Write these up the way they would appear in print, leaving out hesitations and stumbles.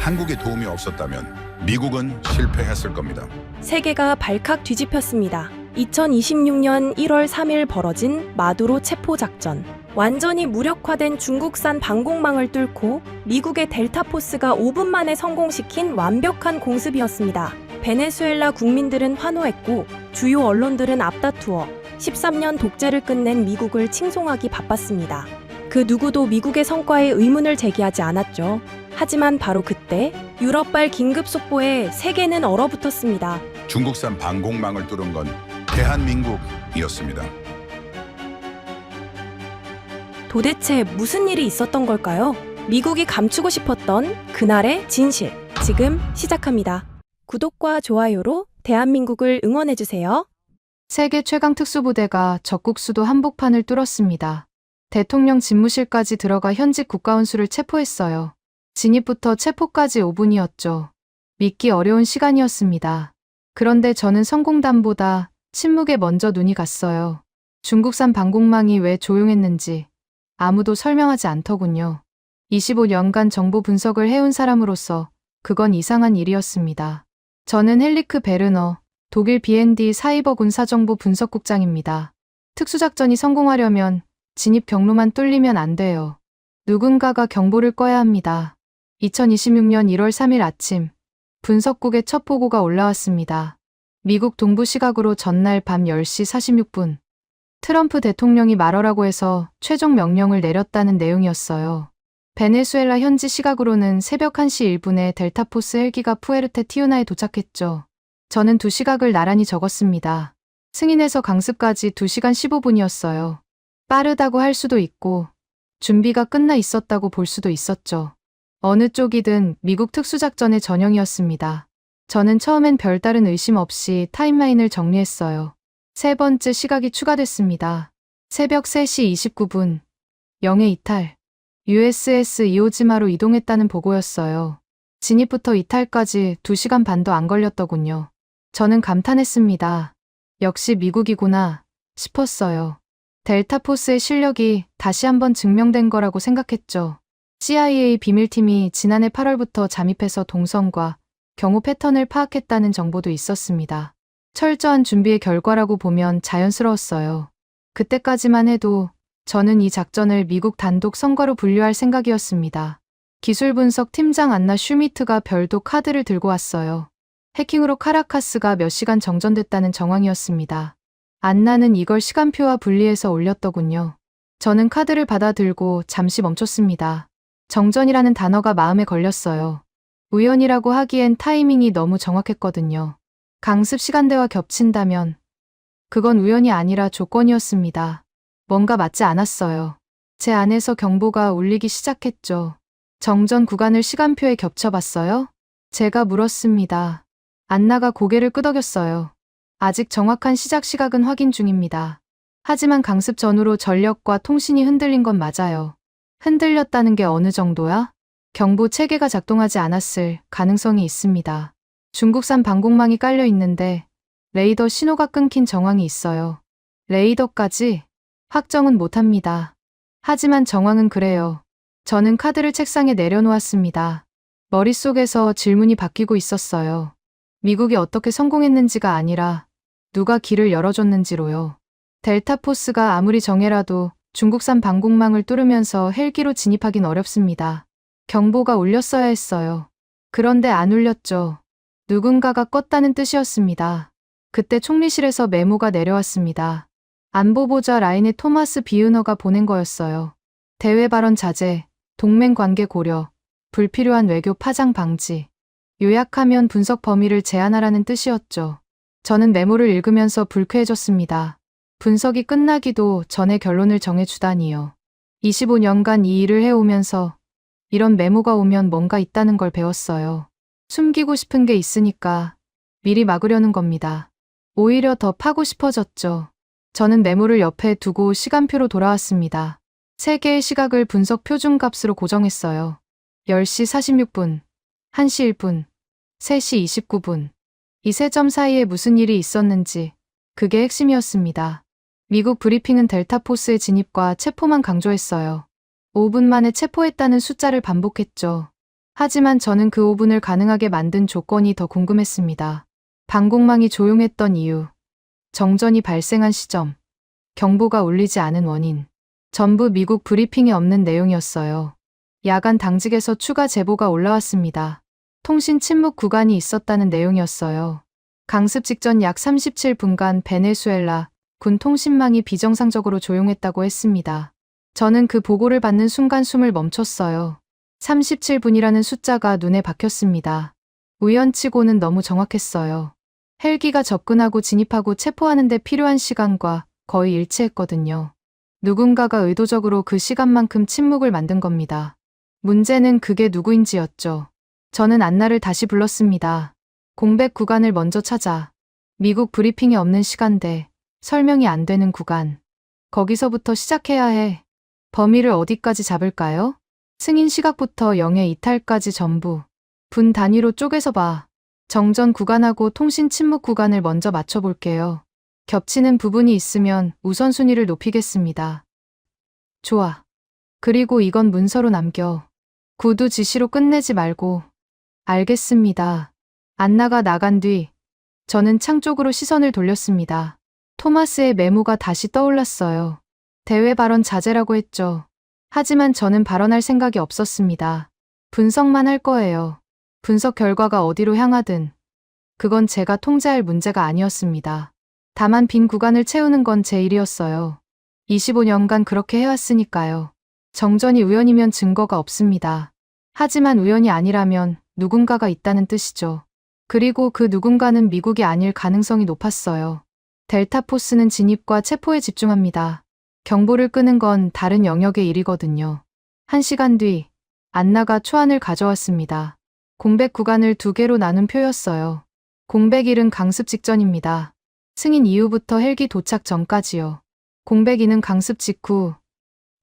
한국의 도움이 없었다면 미국은 실패했을 겁니다. 세계가 발칵 뒤집혔습니다. 2026년 1월 3일 벌어진 마두로 체포 작전. 완전히 무력화된 중국산 방공망을 뚫고 미국의 델타포스가 5분 만에 성공시킨 완벽한 공습이었습니다. 베네수엘라 국민들은 환호했고 주요 언론들은 앞다투어 13년 독재를 끝낸 미국을 칭송하기 바빴습니다. 그 누구도 미국의 성과에 의문을 제기하지 않았죠. 하지만 바로 그때 유럽발 긴급 속보에 세계는 얼어붙었습니다. 중국산 방공망을 뚫은 건 대한민국이었습니다. 도대체 무슨 일이 있었던 걸까요? 미국이 감추고 싶었던 그날의 진실. 지금 시작합니다. 구독과 좋아요로 대한민국을 응원해주세요. 세계 최강 특수부대가 적국 수도 한복판을 뚫었습니다. 대통령 집무실까지 들어가 현직 국가원수를 체포했어요. 진입부터 체포까지 5분이었죠. 믿기 어려운 시간이었습니다. 그런데 저는 성공담보다 침묵에 먼저 눈이 갔어요. 중국산 방공망이 왜 조용했는지 아무도 설명하지 않더군요. 25년간 정보 분석을 해온 사람으로서 그건 이상한 일이었습니다. 저는 헬리크 베르너, 독일 BND 사이버 군사정보 분석국장입니다. 특수작전이 성공하려면 진입 경로만 뚫리면 안 돼요. 누군가가 경보를 꺼야 합니다. 2026년 1월 3일 아침, 분석국의 첫 보고가 올라왔습니다. 미국 동부 시각으로 전날 밤 10시 46분. 트럼프 대통령이 말하라고 해서 최종 명령을 내렸다는 내용이었어요. 베네수엘라 현지 시각으로는 새벽 1시 1분에 델타포스 헬기가 푸에르테 티우나에 도착했죠. 저는 두 시각을 나란히 적었습니다. 승인에서 강습까지 2시간 15분이었어요. 빠르다고 할 수도 있고 준비가 끝나 있었다고 볼 수도 있었죠. 어느 쪽이든 미국 특수작전의 전형이었습니다. 저는 처음엔 별다른 의심 없이 타임라인을 정리했어요. 세 번째 시각이 추가됐습니다. 새벽 3시 29분, 영해 이탈, USS 이오지마로 이동했다는 보고였어요. 진입부터 이탈까지 2시간 반도 안 걸렸더군요. 저는 감탄했습니다. 역시 미국이구나 싶었어요. 델타포스의 실력이 다시 한번 증명된 거라고 생각했죠. CIA 비밀팀이 지난해 8월부터 잠입해서 동선과 경호 패턴을 파악했다는 정보도 있었습니다. 철저한 준비의 결과라고 보면 자연스러웠어요. 그때까지만 해도 저는 이 작전을 미국 단독 성과로 분류할 생각이었습니다. 기술 분석 팀장 안나 슈미트가 별도 카드를 들고 왔어요. 해킹으로 카라카스가 몇 시간 정전됐다는 정황이었습니다. 안나는 이걸 시간표와 분리해서 올렸더군요. 저는 카드를 받아 들고 잠시 멈췄습니다. 정전이라는 단어가 마음에 걸렸어요. 우연이라고 하기엔 타이밍이 너무 정확했거든요. 강습 시간대와 겹친다면 그건 우연이 아니라 조건이었습니다. 뭔가 맞지 않았어요. 제 안에서 경보가 울리기 시작했죠. 정전 구간을 시간표에 겹쳐봤어요? 제가 물었습니다. 안나가 고개를 끄덕였어요. 아직 정확한 시작 시각은 확인 중입니다. 하지만 강습 전후로 전력과 통신이 흔들린 건 맞아요. 흔들렸다는 게 어느 정도야? 경보 체계가 작동하지 않았을 가능성이 있습니다. 중국산 방공망이 깔려 있는데 레이더 신호가 끊긴 정황이 있어요. 레이더까지? 확정은 못합니다. 하지만 정황은 그래요. 저는 카드를 책상에 내려놓았습니다. 머릿속에서 질문이 바뀌고 있었어요. 미국이 어떻게 성공했는지가 아니라 누가 길을 열어줬는지로요. 델타포스가 아무리 정예라도 중국산 방공망을 뚫으면서 헬기로 진입하긴 어렵습니다. 경보가 울렸어야 했어요. 그런데 안 울렸죠. 누군가가 껐다는 뜻이었습니다. 그때 총리실에서 메모가 내려왔습니다. 안보보좌 라인에 토마스 비으너가 보낸 거였어요. 대외 발언 자제, 동맹 관계 고려, 불필요한 외교 파장 방지. 요약하면 분석 범위를 제한하라는 뜻이었죠. 저는 메모를 읽으면서 불쾌해졌습니다. 분석이 끝나기도 전에 결론을 정해주다니요. 25년간 이 일을 해오면서 이런 메모가 오면 뭔가 있다는 걸 배웠어요. 숨기고 싶은 게 있으니까 미리 막으려는 겁니다. 오히려 더 파고 싶어졌죠. 저는 메모를 옆에 두고 시간표로 돌아왔습니다. 세 개의 시각을 분석 표준값으로 고정했어요. 10시 46분, 1시 1분, 3시 29분. 이 세 점 사이에 무슨 일이 있었는지 그게 핵심이었습니다. 미국 브리핑은 델타포스의 진입과 체포만 강조했어요. 5분 만에 체포했다는 숫자를 반복했죠. 하지만 저는 그 5분을 가능하게 만든 조건이 더 궁금했습니다. 방공망이 조용했던 이유, 정전이 발생한 시점, 경보가 울리지 않은 원인, 전부 미국 브리핑에 없는 내용이었어요. 야간 당직에서 추가 제보가 올라왔습니다. 통신 침묵 구간이 있었다는 내용이었어요. 강습 직전 약 37분간 베네수엘라 군 통신망이 비정상적으로 조용했다고 했습니다. 저는 그 보고를 받는 순간 숨을 멈췄어요. 37분이라는 숫자가 눈에 박혔습니다. 우연치고는 너무 정확했어요. 헬기가 접근하고 진입하고 체포하는 데 필요한 시간과 거의 일치했거든요. 누군가가 의도적으로 그 시간만큼 침묵을 만든 겁니다. 문제는 그게 누구인지였죠. 저는 안나를 다시 불렀습니다. 공백 구간을 먼저 찾아. 미국 브리핑에 없는 시간대, 설명이 안 되는 구간. 거기서부터 시작해야 해. 범위를 어디까지 잡을까요? 승인 시각부터 영해 이탈까지 전부. 분 단위로 쪼개서 봐. 정전 구간하고 통신 침묵 구간을 먼저 맞춰볼게요. 겹치는 부분이 있으면 우선순위를 높이겠습니다. 좋아. 그리고 이건 문서로 남겨. 구두 지시로 끝내지 말고. 알겠습니다. 안나가 나간 뒤 저는 창 쪽으로 시선을 돌렸습니다. 토마스의 메모가 다시 떠올랐어요. 대외 발언 자제라고 했죠. 하지만 저는 발언할 생각이 없었습니다. 분석만 할 거예요. 분석 결과가 어디로 향하든 그건 제가 통제할 문제가 아니었습니다. 다만 빈 구간을 채우는 건 제 일이었어요. 25년간 그렇게 해왔으니까요. 정전이 우연이면 증거가 없습니다. 하지만 우연이 아니라면 누군가가 있다는 뜻이죠. 그리고 그 누군가는 미국이 아닐 가능성이 높았어요. 델타포스는 진입과 체포에 집중합니다. 경보를 끄는 건 다른 영역의 일이거든요. 1시간 뒤 안나가 초안을 가져왔습니다. 공백 구간을 2개로 나눈 표였어요. 공백 1은 강습 직전입니다. 승인 이후부터 헬기 도착 전까지요. 공백 2는 강습 직후,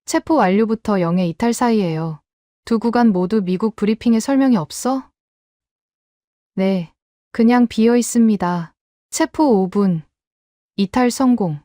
체포 완료부터 영해 이탈 사이예요. 두 구간 모두 미국 브리핑에 설명이 없어? 네, 그냥 비어 있습니다. 체포 5분, 이탈 성공.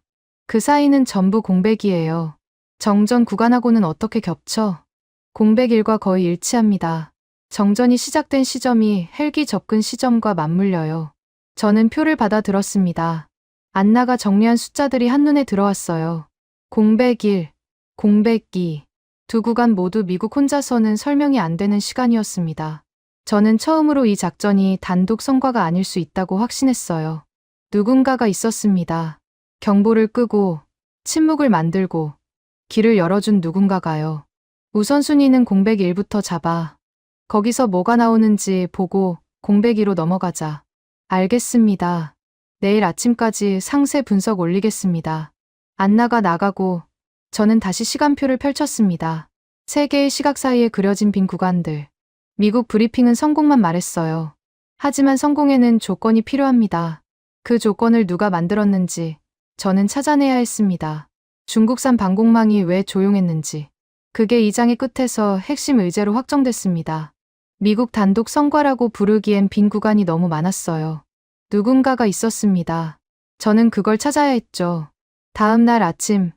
그 사이는 전부 공백이에요. 정전 구간하고는 어떻게 겹쳐? 공백 1과 거의 일치합니다. 정전이 시작된 시점이 헬기 접근 시점과 맞물려요. 저는 표를 받아 들었습니다. 안나가 정리한 숫자들이 한눈에 들어왔어요. 공백 1, 공백 2. 두 구간 모두 미국 혼자서는 설명이 안 되는 시간이었습니다. 저는 처음으로 이 작전이 단독 성과가 아닐 수 있다고 확신했어요. 누군가가 있었습니다. 경보를 끄고, 침묵을 만들고, 길을 열어준 누군가가요. 우선순위는 공백 1부터 잡아. 거기서 뭐가 나오는지 보고 공백 2로 넘어가자. 알겠습니다. 내일 아침까지 상세 분석 올리겠습니다. 안나가 나가고 저는 다시 시간표를 펼쳤습니다. 3개의 시각 사이에 그려진 빈 구간들. 미국 브리핑은 성공만 말했어요. 하지만 성공에는 조건이 필요합니다. 그 조건을 누가 만들었는지 저는 찾아내야 했습니다. 중국산 방공망이 왜 조용했는지. 그게 이 장의 끝에서 핵심 의제로 확정됐습니다. 미국 단독 성과라고 부르기엔 빈 구간이 너무 많았어요. 누군가가 있었습니다. 저는 그걸 찾아야 했죠. 다음 날 아침,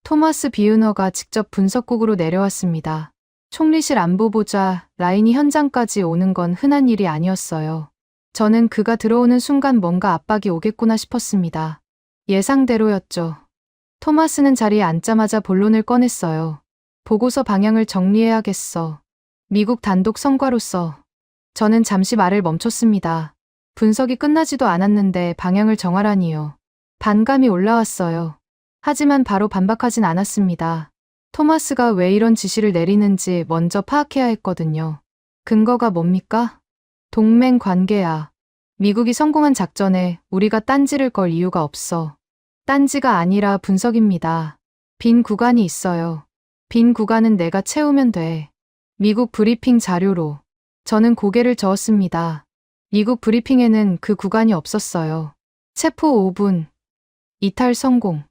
토마스 비유너가 직접 분석국으로 내려왔습니다. 총리실 안보보좌 라인이 현장까지 오는 건 흔한 일이 아니었어요. 저는 그가 들어오는 순간 뭔가 압박이 오겠구나 싶었습니다. 예상대로였죠. 토마스는 자리에 앉자마자 본론을 꺼냈어요. 보고서 방향을 정리해야겠어. 미국 단독 성과로서. 저는 잠시 말을 멈췄습니다. 분석이 끝나지도 않았는데 방향을 정하라니요. 반감이 올라왔어요. 하지만 바로 반박하진 않았습니다. 토마스가 왜 이런 지시를 내리는지 먼저 파악해야 했거든요. 근거가 뭡니까? 동맹 관계야. 미국이 성공한 작전에 우리가 딴지를 걸 이유가 없어. 딴지가 아니라 분석입니다. 빈 구간이 있어요. 빈 구간은 내가 채우면 돼. 미국 브리핑 자료로. 저는 고개를 저었습니다. 미국 브리핑에는 그 구간이 없었어요. 체포 5분. 이탈 성공.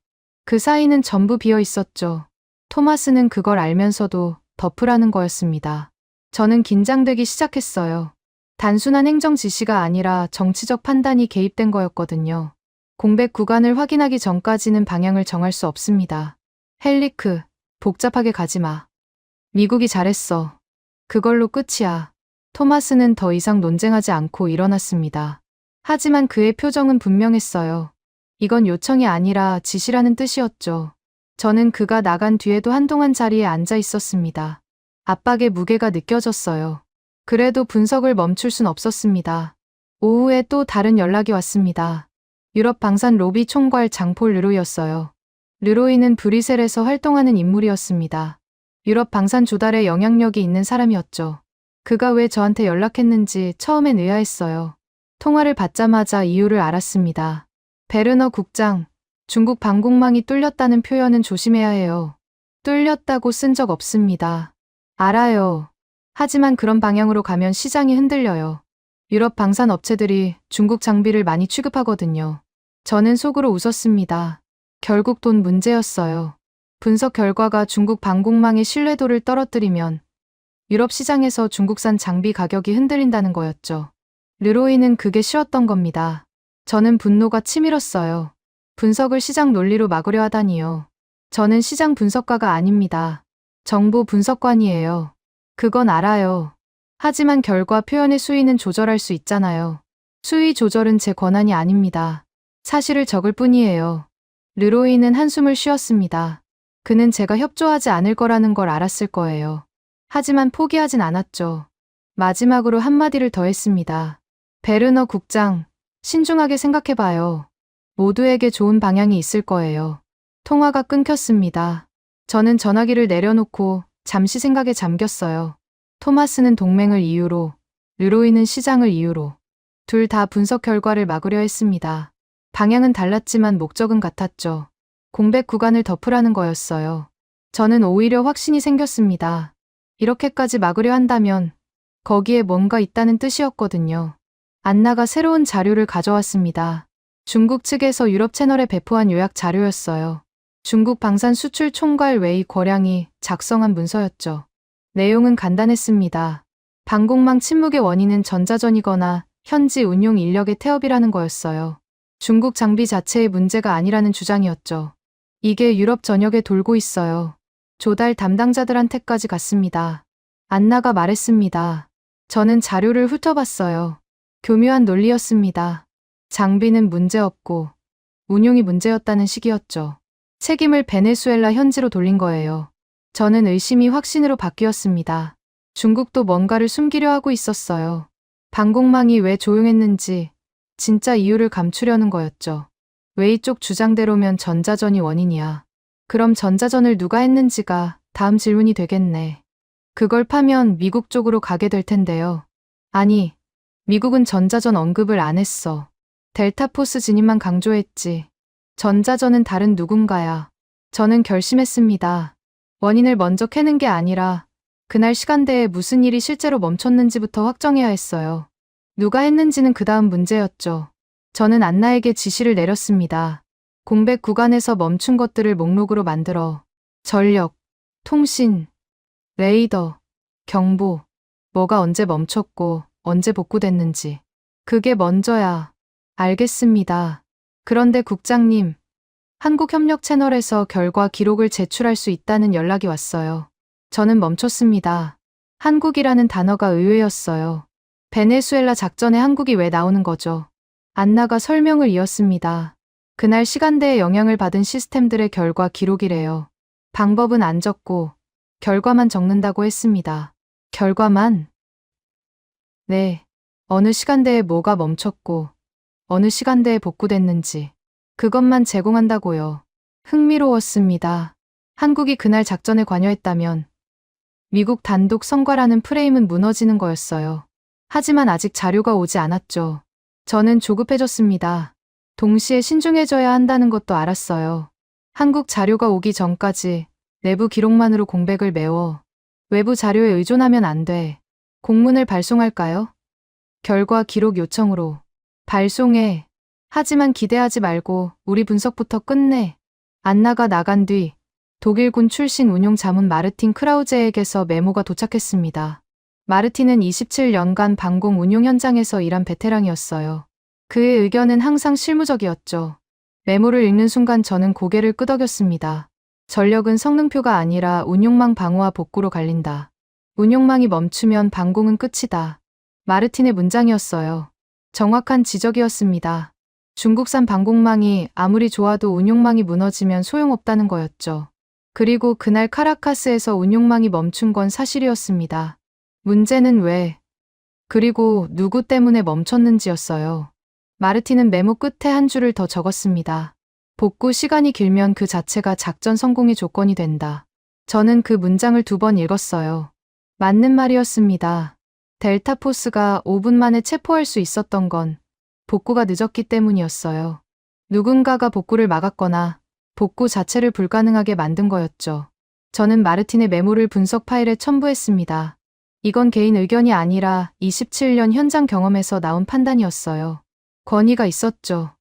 그 사이는 전부 비어 있었죠. 토마스는 그걸 알면서도 덮으라는 거였습니다. 저는 긴장되기 시작했어요. 단순한 행정 지시가 아니라 정치적 판단이 개입된 거였거든요. 공백 구간을 확인하기 전까지는 방향을 정할 수 없습니다. 헬리크, 복잡하게 가지 마. 미국이 잘했어. 그걸로 끝이야. 토마스는 더 이상 논쟁하지 않고 일어났습니다. 하지만 그의 표정은 분명했어요. 이건 요청이 아니라 지시라는 뜻이었죠. 저는 그가 나간 뒤에도 한동안 자리에 앉아 있었습니다. 압박의 무게가 느껴졌어요. 그래도 분석을 멈출 순 없었습니다. 오후에 또 다른 연락이 왔습니다. 유럽 방산 로비 총괄 장폴 르로이였어요. 르로이는 브뤼셀에서 활동하는 인물이었습니다. 유럽 방산 조달에 영향력이 있는 사람이었죠. 그가 왜 저한테 연락했는지 처음엔 의아했어요. 통화를 받자마자 이유를 알았습니다. 베르너 국장, 중국 방공망이 뚫렸다는 표현은 조심해야 해요. 뚫렸다고 쓴 적 없습니다. 알아요. 하지만 그런 방향으로 가면 시장이 흔들려요. 유럽 방산 업체들이 중국 장비를 많이 취급하거든요. 저는 속으로 웃었습니다. 결국 돈 문제였어요. 분석 결과가 중국 방공망의 신뢰도를 떨어뜨리면 유럽 시장에서 중국산 장비 가격이 흔들린다는 거였죠. 르로이는 그게 싫었던 겁니다. 저는 분노가 치밀었어요. 분석을 시장 논리로 막으려 하다니요. 저는 시장 분석가가 아닙니다. 정보 분석관이에요. 그건 알아요. 하지만 결과 표현의 수위는 조절할 수 있잖아요. 수위 조절은 제 권한이 아닙니다. 사실을 적을 뿐이에요. 르로이는 한숨을 쉬었습니다. 그는 제가 협조하지 않을 거라는 걸 알았을 거예요. 하지만 포기하진 않았죠. 마지막으로 한마디를 더 했습니다. 베르너 국장, 신중하게 생각해봐요. 모두에게 좋은 방향이 있을 거예요. 통화가 끊겼습니다. 저는 전화기를 내려놓고 잠시 생각에 잠겼어요. 토마스는 동맹을 이유로, 르로이는 시장을 이유로. 둘 다 분석 결과를 막으려 했습니다. 방향은 달랐지만 목적은 같았죠. 공백 구간을 덮으라는 거였어요. 저는 오히려 확신이 생겼습니다. 이렇게까지 막으려 한다면 거기에 뭔가 있다는 뜻이었거든요. 안나가 새로운 자료를 가져왔습니다. 중국 측에서 유럽 채널에 배포한 요약 자료였어요. 중국 방산 수출 총괄 웨이 거량이 작성한 문서였죠. 내용은 간단했습니다. 방공망 침묵의 원인은 전자전이거나 현지 운용 인력의 태업이라는 거였어요. 중국 장비 자체의 문제가 아니라는 주장이었죠. 이게 유럽 전역에 돌고 있어요. 조달 담당자들한테까지 갔습니다. 안나가 말했습니다. 저는 자료를 훑어봤어요. 교묘한 논리였습니다. 장비는 문제없고 운용이 문제였다는 식이었죠. 책임을 베네수엘라 현지로 돌린 거예요. 저는 의심이 확신으로 바뀌었습니다. 중국도 뭔가를 숨기려 하고 있었어요. 방공망이 왜 조용했는지 진짜 이유를 감추려는 거였죠. 웨이 쪽 주장대로면 전자전이 원인이야. 그럼 전자전을 누가 했는지가 다음 질문이 되겠네. 그걸 파면 미국 쪽으로 가게 될 텐데요. 아니, 미국은 전자전 언급을 안 했어. 델타포스 진입만 강조했지. 전자전은 다른 누군가야. 저는 결심했습니다. 원인을 먼저 캐는 게 아니라 그날 시간대에 무슨 일이 실제로 멈췄는지부터 확정해야 했어요. 누가 했는지는 그 다음 문제였죠. 저는 안나에게 지시를 내렸습니다. 공백 구간에서 멈춘 것들을 목록으로 만들어 전력, 통신, 레이더, 경보, 뭐가 언제 멈췄고 언제 복구됐는지. 그게 먼저야. 알겠습니다. 그런데 국장님, 한국협력 채널에서 결과 기록을 제출할 수 있다는 연락이 왔어요. 저는 멈췄습니다. 한국이라는 단어가 의외였어요. 베네수엘라 작전에 한국이 왜 나오는 거죠? 안나가 설명을 이었습니다. 그날 시간대에 영향을 받은 시스템들의 결과 기록이래요. 방법은 안 적고 결과만 적는다고 했습니다. 결과만? 네. 어느 시간대에 뭐가 멈췄고 어느 시간대에 복구됐는지 그것만 제공한다고요. 흥미로웠습니다. 한국이 그날 작전에 관여했다면 미국 단독 성과라는 프레임은 무너지는 거였어요. 하지만 아직 자료가 오지 않았죠. 저는 조급해졌습니다. 동시에 신중해져야 한다는 것도 알았어요. 한국 자료가 오기 전까지 내부 기록만으로 공백을 메워 외부 자료에 의존하면 안 돼. 공문을 발송할까요? 결과 기록 요청으로. 발송해. 하지만 기대하지 말고 우리 분석부터 끝내. 안나가 나간 뒤 독일군 출신 운용 자문 마르틴 크라우제에게서 메모가 도착했습니다. 마르틴은 27년간 방공 운용 현장에서 일한 베테랑이었어요. 그의 의견은 항상 실무적이었죠. 메모를 읽는 순간 저는 고개를 끄덕였습니다. 전력은 성능표가 아니라 운용망 방어와 복구로 갈린다. 운용망이 멈추면 방공은 끝이다. 마르틴의 문장이었어요. 정확한 지적이었습니다. 중국산 방공망이 아무리 좋아도 운용망이 무너지면 소용없다는 거였죠. 그리고 그날 카라카스에서 운용망이 멈춘 건 사실이었습니다. 문제는 왜, 그리고 누구 때문에 멈췄는지였어요. 마르틴은 메모 끝에 한 줄을 더 적었습니다. 복구 시간이 길면 그 자체가 작전 성공의 조건이 된다. 저는 그 문장을 2번 읽었어요. 맞는 말이었습니다. 델타 포스가 5분 만에 체포할 수 있었던 건 복구가 늦었기 때문이었어요. 누군가가 복구를 막았거나 복구 자체를 불가능하게 만든 거였죠. 저는 마르틴의 메모를 분석 파일에 첨부했습니다. 이건 개인 의견이 아니라 27년 현장 경험에서 나온 판단이었어요. 권위가 있었죠.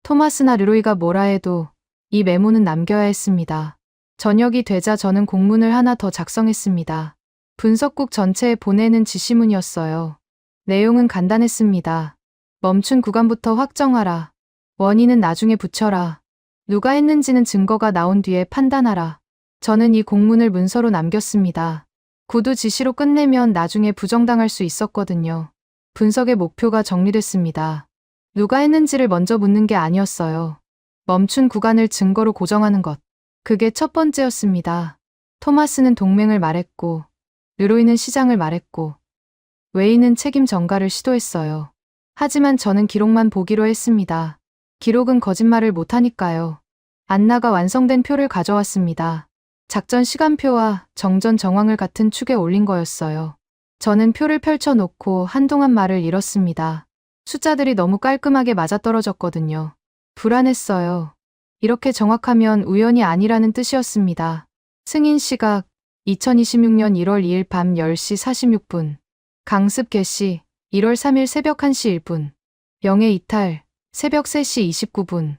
토마스나 르로이가 뭐라 해도 이 메모는 남겨야 했습니다. 저녁이 되자 저는 공문을 하나 더 작성했습니다. 분석국 전체에 보내는 지시문이었어요. 내용은 간단했습니다. 멈춘 구간부터 확정하라. 원인은 나중에 붙여라. 누가 했는지는 증거가 나온 뒤에 판단하라. 저는 이 공문을 문서로 남겼습니다. 구두 지시로 끝내면 나중에 부정당할 수 있었거든요. 분석의 목표가 정리됐습니다. 누가 했는지를 먼저 묻는 게 아니었어요. 멈춘 구간을 증거로 고정하는 것. 그게 첫 번째였습니다. 토마스는 동맹을 말했고, 르로이는 시장을 말했고, 웨이는 책임 전가를 시도했어요. 하지만 저는 기록만 보기로 했습니다. 기록은 거짓말을 못하니까요. 안나가 완성된 표를 가져왔습니다. 작전 시간표와 정전 정황을 같은 축에 올린 거였어요. 저는 표를 펼쳐놓고 한동안 말을 잃었습니다. 숫자들이 너무 깔끔하게 맞아떨어졌거든요. 불안했어요. 이렇게 정확하면 우연이 아니라는 뜻이었습니다. 승인 시각 2026년 1월 2일 밤 10시 46분. 강습 개시 1월 3일 새벽 1시 1분. 영해 이탈 새벽 3시 29분.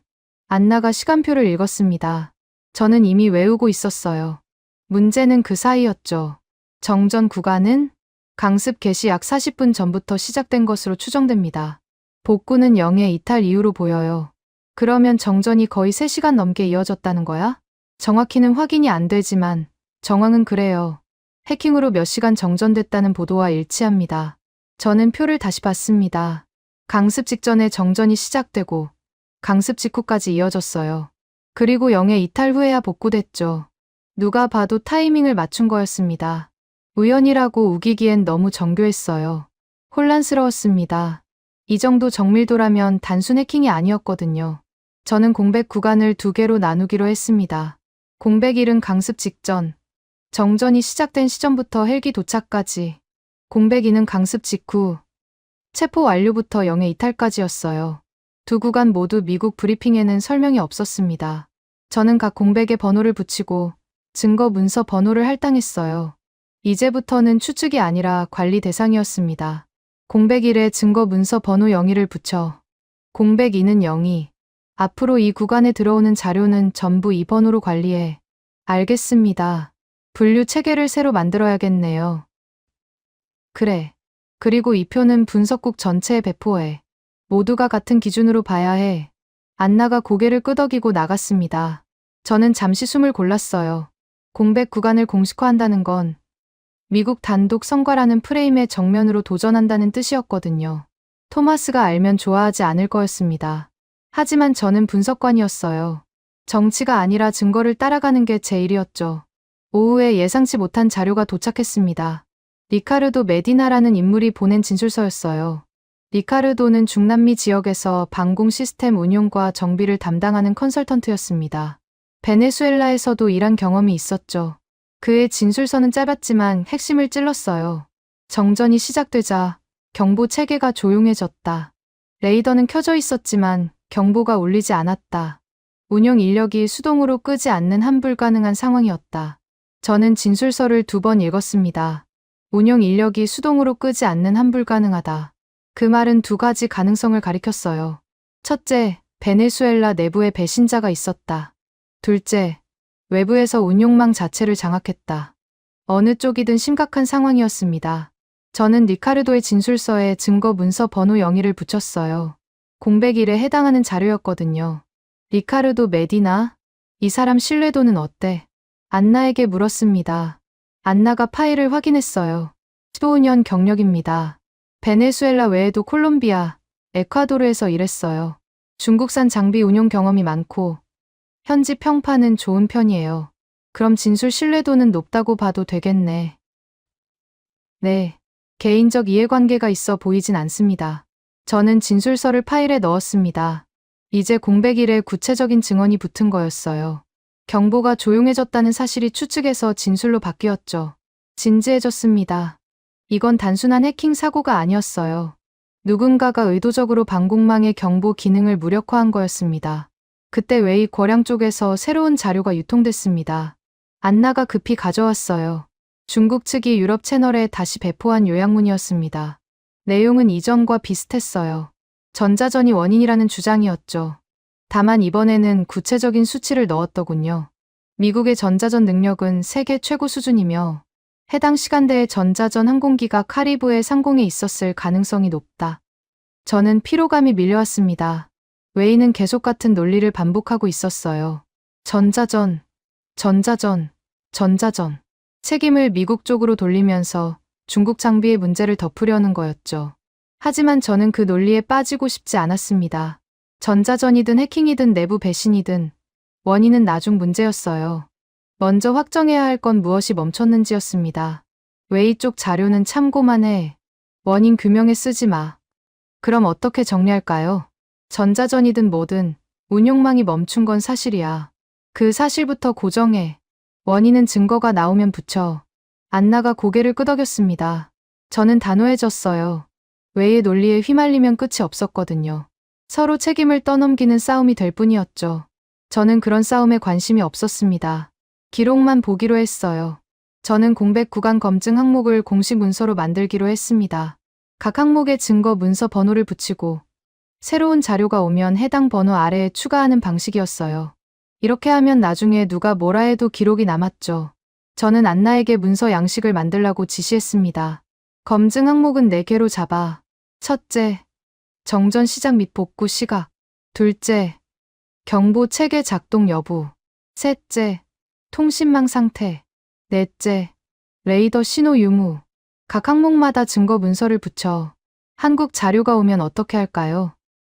안나가 시간표를 읽었습니다. 저는 이미 외우고 있었어요. 문제는 그 사이였죠. 정전 구간은 강습 개시 약 40분 전부터 시작된 것으로 추정됩니다. 복구는 영해 이탈 이후로 보여요. 그러면 정전이 거의 3시간 넘게 이어졌다는 거야? 정확히는 확인이 안 되지만 정황은 그래요. 해킹으로 몇 시간 정전됐다는 보도와 일치합니다. 저는 표를 다시 봤습니다. 강습 직전에 정전이 시작되고 강습 직후까지 이어졌어요. 그리고 영해 이탈 후에야 복구됐죠. 누가 봐도 타이밍을 맞춘 거였습니다. 우연이라고 우기기엔 너무 정교했어요. 혼란스러웠습니다. 이 정도 정밀도라면 단순 해킹이 아니었거든요. 저는 공백 구간을 2개로 나누기로 했습니다. 공백 1은 강습 직전, 정전이 시작된 시점부터 헬기 도착까지, 공백 2는 강습 직후, 체포 완료부터 영해 이탈까지였어요. 2 구간 모두 미국 브리핑에는 설명이 없었습니다. 저는 각 공백에 번호를 붙이고 증거 문서 번호를 할당했어요. 이제부터는 추측이 아니라 관리 대상이었습니다. 공백 1에 증거 문서 번호 02를 붙여 공백 2는 02. 앞으로 이 구간에 들어오는 자료는 전부 이 번호로 관리해. 알겠습니다. 분류 체계를 새로 만들어야겠네요. 그래. 그리고 이 표는 분석국 전체에 배포해. 모두가 같은 기준으로 봐야 해. 안나가 고개를 끄덕이고 나갔습니다. 저는 잠시 숨을 골랐어요. 공백 구간을 공식화한다는 건 미국 단독 성과라는 프레임에 정면으로 도전한다는 뜻이었거든요. 토마스가 알면 좋아하지 않을 거였습니다. 하지만 저는 분석관이었어요. 정치가 아니라 증거를 따라가는 게 제 일이었죠. 오후에 예상치 못한 자료가 도착했습니다. 리카르도 메디나라는 인물이 보낸 진술서였어요. 리카르도는 중남미 지역에서 방공 시스템 운용과 정비를 담당하는 컨설턴트였습니다. 베네수엘라에서도 일한 경험이 있었죠. 그의 진술서는 짧았지만 핵심을 찔렀어요. 정전이 시작되자 경보 체계가 조용해졌다. 레이더는 켜져 있었지만 경보가 울리지 않았다. 운영 인력이 수동으로 끄지 않는 한 불가능한 상황이었다. 저는 진술서를 2번 읽었습니다. 운영 인력이 수동으로 끄지 않는 한 불가능하다. 그 말은 2가지 가능성을 가리켰어요. 첫째, 베네수엘라 내부에 배신자가 있었다. 둘째, 외부에서 운용망 자체를 장악했다. 어느 쪽이든 심각한 상황이었습니다. 저는 리카르도의 진술서에 증거 문서 번호 02를 붙였어요. 공백 1에 해당하는 자료였거든요. 리카르도 메디나? 이 사람 신뢰도는 어때? 안나에게 물었습니다. 안나가 파일을 확인했어요. 15년 경력입니다. 베네수엘라 외에도 콜롬비아, 에콰도르에서 일했어요. 중국산 장비 운용 경험이 많고 현지 평판은 좋은 편이에요. 그럼 진술 신뢰도는 높다고 봐도 되겠네. 네, 개인적 이해관계가 있어 보이진 않습니다. 저는 진술서를 파일에 넣었습니다. 이제 공백일에 구체적인 증언이 붙은 거였어요. 경보가 조용해졌다는 사실이 추측에서 진술로 바뀌었죠. 진지해졌습니다. 이건 단순한 해킹 사고가 아니었어요. 누군가가 의도적으로 방공망의 경보 기능을 무력화한 거였습니다. 그때 웨이 거량 쪽에서 새로운 자료가 유통됐습니다. 안나가 급히 가져왔어요. 중국 측이 유럽 채널에 다시 배포한 요약문이었습니다. 내용은 이전과 비슷했어요. 전자전이 원인이라는 주장이었죠. 다만 이번에는 구체적인 수치를 넣었더군요. 미국의 전자전 능력은 세계 최고 수준이며 해당 시간대에 전자전 항공기가 카리브해 상공에 있었을 가능성이 높다. 저는 피로감이 밀려왔습니다. 웨이는 계속 같은 논리를 반복하고 있었어요. 전자전, 전자전, 전자전. 책임을 미국 쪽으로 돌리면서 중국 장비의 문제를 덮으려는 거였죠. 하지만 저는 그 논리에 빠지고 싶지 않았습니다. 전자전이든 해킹이든 내부 배신이든 원인은 나중 문제였어요. 먼저 확정해야 할 건 무엇이 멈췄는지였습니다. 웨이 쪽 자료는 참고만 해. 원인 규명에 쓰지 마. 그럼 어떻게 정리할까요? 전자전이든 뭐든 운용망이 멈춘 건 사실이야. 그 사실부터 고정해. 원인은 증거가 나오면 붙여. 안나가 고개를 끄덕였습니다. 저는 단호해졌어요. 웨이의 논리에 휘말리면 끝이 없었거든요. 서로 책임을 떠넘기는 싸움이 될 뿐이었죠. 저는 그런 싸움에 관심이 없었습니다. 기록만 보기로 했어요. 저는 공백 구간 검증 항목을 공식 문서로 만들기로 했습니다. 각 항목에 증거 문서 번호를 붙이고 새로운 자료가 오면 해당 번호 아래에 추가하는 방식이었어요. 이렇게 하면 나중에 누가 뭐라 해도 기록이 남았죠. 저는 안나에게 문서 양식을 만들라고 지시했습니다. 검증 항목은 4개로 잡아. 첫째, 정전 시작 및 복구 시각. 둘째, 경보 체계 작동 여부. 셋째, 통신망 상태. 넷째, 레이더 신호 유무. 각 항목마다 증거 문서를 붙여. 한국 자료가 오면 어떻게 할까요?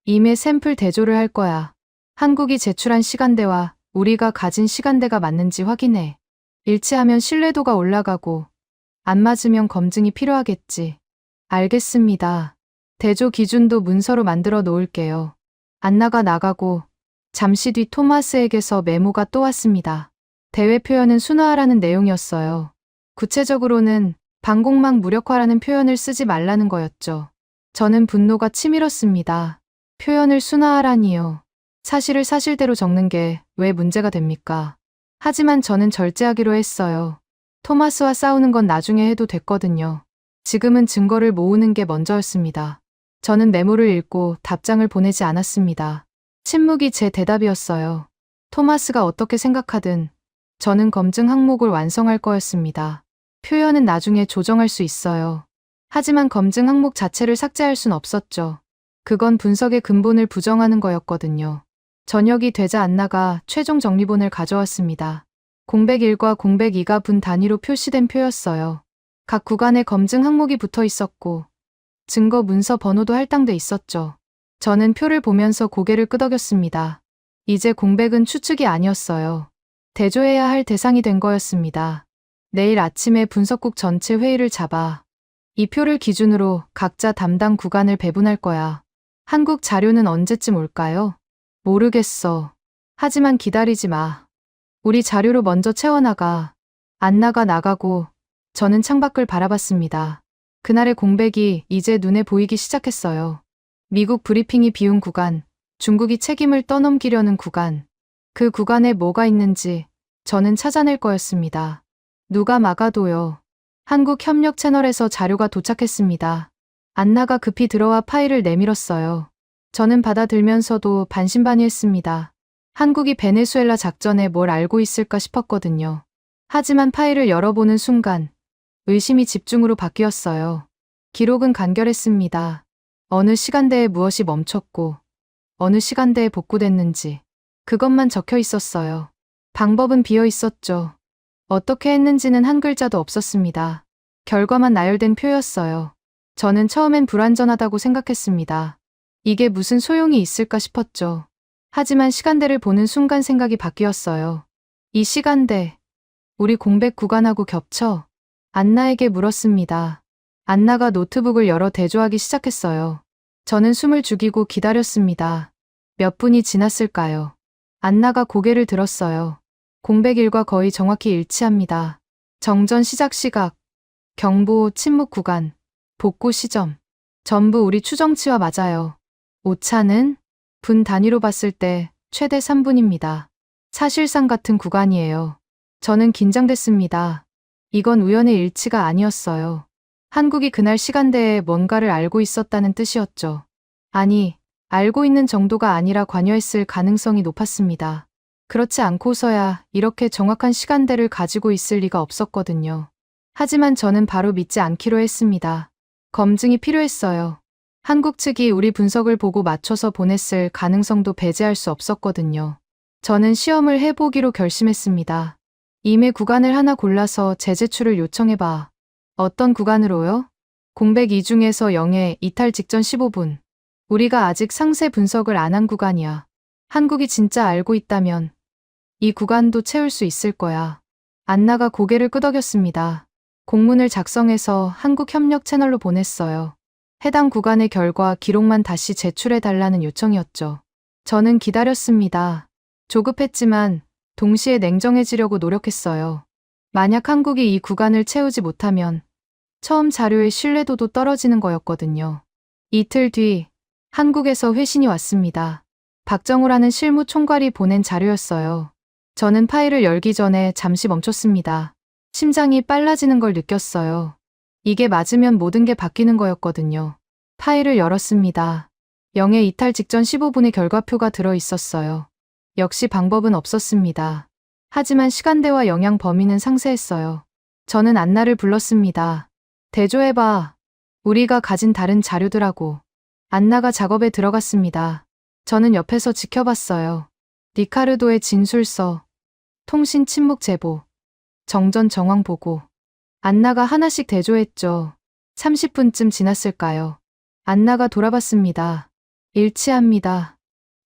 임의 샘플 대조를 할 거야. 한국이 제출한 시간대와 우리가 가진 시간대가 맞는지 확인해. 일치하면 신뢰도가 올라가고 안 맞으면 검증이 필요하겠지. 알겠습니다. 대조 기준도 문서로 만들어 놓을게요. 안나가 나가고 잠시 뒤 토마스에게서 메모가 또 왔습니다. 대외 표현은 순화하라는 내용이었어요. 구체적으로는 방공망 무력화라는 표현을 쓰지 말라는 거였죠. 저는 분노가 치밀었습니다. 표현을 순화하라니요. 사실을 사실대로 적는 게 왜 문제가 됩니까? 하지만 저는 절제하기로 했어요. 토마스와 싸우는 건 나중에 해도 됐거든요. 지금은 증거를 모으는 게 먼저였습니다. 저는 메모를 읽고 답장을 보내지 않았습니다. 침묵이 제 대답이었어요. 토마스가 어떻게 생각하든 저는 검증 항목을 완성할 거였습니다. 표현은 나중에 조정할 수 있어요. 하지만 검증 항목 자체를 삭제할 순 없었죠. 그건 분석의 근본을 부정하는 거였거든요. 저녁이 되자 안나가 최종 정리본을 가져왔습니다. 공백 1과 공백 2가 분 단위로 표시된 표였어요. 각 구간에 검증 항목이 붙어 있었고 증거 문서 번호도 할당돼 있었죠. 저는 표를 보면서 고개를 끄덕였습니다. 이제 공백은 추측이 아니었어요. 대조해야 할 대상이 된 거였습니다. 내일 아침에 분석국 전체 회의를 잡아 이 표를 기준으로 각자 담당 구간을 배분할 거야. 한국 자료는 언제쯤 올까요? 모르겠어. 하지만 기다리지 마. 우리 자료로 먼저 채워나가. 안나가 나가고 저는 창밖을 바라봤습니다. 그날의 공백이 이제 눈에 보이기 시작했어요. 미국 브리핑이 비운 구간, 중국이 책임을 떠넘기려는 구간. 그 구간에 뭐가 있는지 저는 찾아낼 거였습니다. 누가 막아도요. 한국 협력 채널에서 자료가 도착했습니다. 안나가 급히 들어와 파일을 내밀었어요. 저는 받아들면서도 반신반의했습니다. 한국이 베네수엘라 작전에 뭘 알고 있을까 싶었거든요. 하지만 파일을 열어보는 순간 의심이 집중으로 바뀌었어요. 기록은 간결했습니다. 어느 시간대에 무엇이 멈췄고 어느 시간대에 복구됐는지 그것만 적혀 있었어요. 방법은 비어 있었죠. 어떻게 했는지는 한 글자도 없었습니다. 결과만 나열된 표였어요. 저는 처음엔 불완전하다고 생각했습니다. 이게 무슨 소용이 있을까 싶었죠. 하지만 시간대를 보는 순간 생각이 바뀌었어요. 이 시간대, 우리 공백 구간하고 겹쳐? 안나에게 물었습니다. 안나가 노트북을 열어 대조하기 시작했어요. 저는 숨을 죽이고 기다렸습니다. 몇 분이 지났을까요? 안나가 고개를 들었어요. 공백일과 거의 정확히 일치합니다. 정전 시작 시각, 경보 침묵 구간, 복구 시점. 전부 우리 추정치와 맞아요. 오차는 분 단위로 봤을 때 최대 3분입니다. 사실상 같은 구간이에요. 저는 긴장됐습니다. 이건 우연의 일치가 아니었어요. 한국이 그날 시간대에 뭔가를 알고 있었다는 뜻이었죠. 아니, 알고 있는 정도가 아니라 관여했을 가능성이 높았습니다. 그렇지 않고서야 이렇게 정확한 시간대를 가지고 있을 리가 없었거든요. 하지만 저는 바로 믿지 않기로 했습니다. 검증이 필요했어요. 한국 측이 우리 분석을 보고 맞춰서 보냈을 가능성도 배제할 수 없었거든요. 저는 시험을 해보기로 결심했습니다. 임의 구간을 하나 골라서 재제출을 요청해봐. 어떤 구간으로요? 공백 2중에서 0에 이탈 직전 15분. 우리가 아직 상세 분석을 안 한 구간이야. 한국이 진짜 알고 있다면 이 구간도 채울 수 있을 거야. 안나가 고개를 끄덕였습니다. 공문을 작성해서 한국 협력 채널로 보냈어요. 해당 구간의 결과 기록만 다시 제출해달라는 요청이었죠. 저는 기다렸습니다. 조급했지만 동시에 냉정해지려고 노력했어요. 만약 한국이 이 구간을 채우지 못하면 처음 자료의 신뢰도도 떨어지는 거였거든요. 이틀 뒤 한국에서 회신이 왔습니다. 박정우라는 실무 총괄이 보낸 자료였어요. 저는 파일을 열기 전에 잠시 멈췄습니다. 심장이 빨라지는 걸 느꼈어요. 이게 맞으면 모든 게 바뀌는 거였거든요. 파일을 열었습니다. 0의 이탈 직전 15분의 결과표가 들어 있었어요. 역시 방법은 없었습니다. 하지만 시간대와 영향 범위는 상세했어요. 저는 안나를 불렀습니다. 대조해봐. 우리가 가진 다른 자료들하고. 안나가 작업에 들어갔습니다. 저는 옆에서 지켜봤어요. 리카르도의 진술서, 통신 침묵 제보, 정전 정황 보고. 안나가 하나씩 대조했죠. 30분쯤 지났을까요? 안나가 돌아봤습니다. 일치합니다.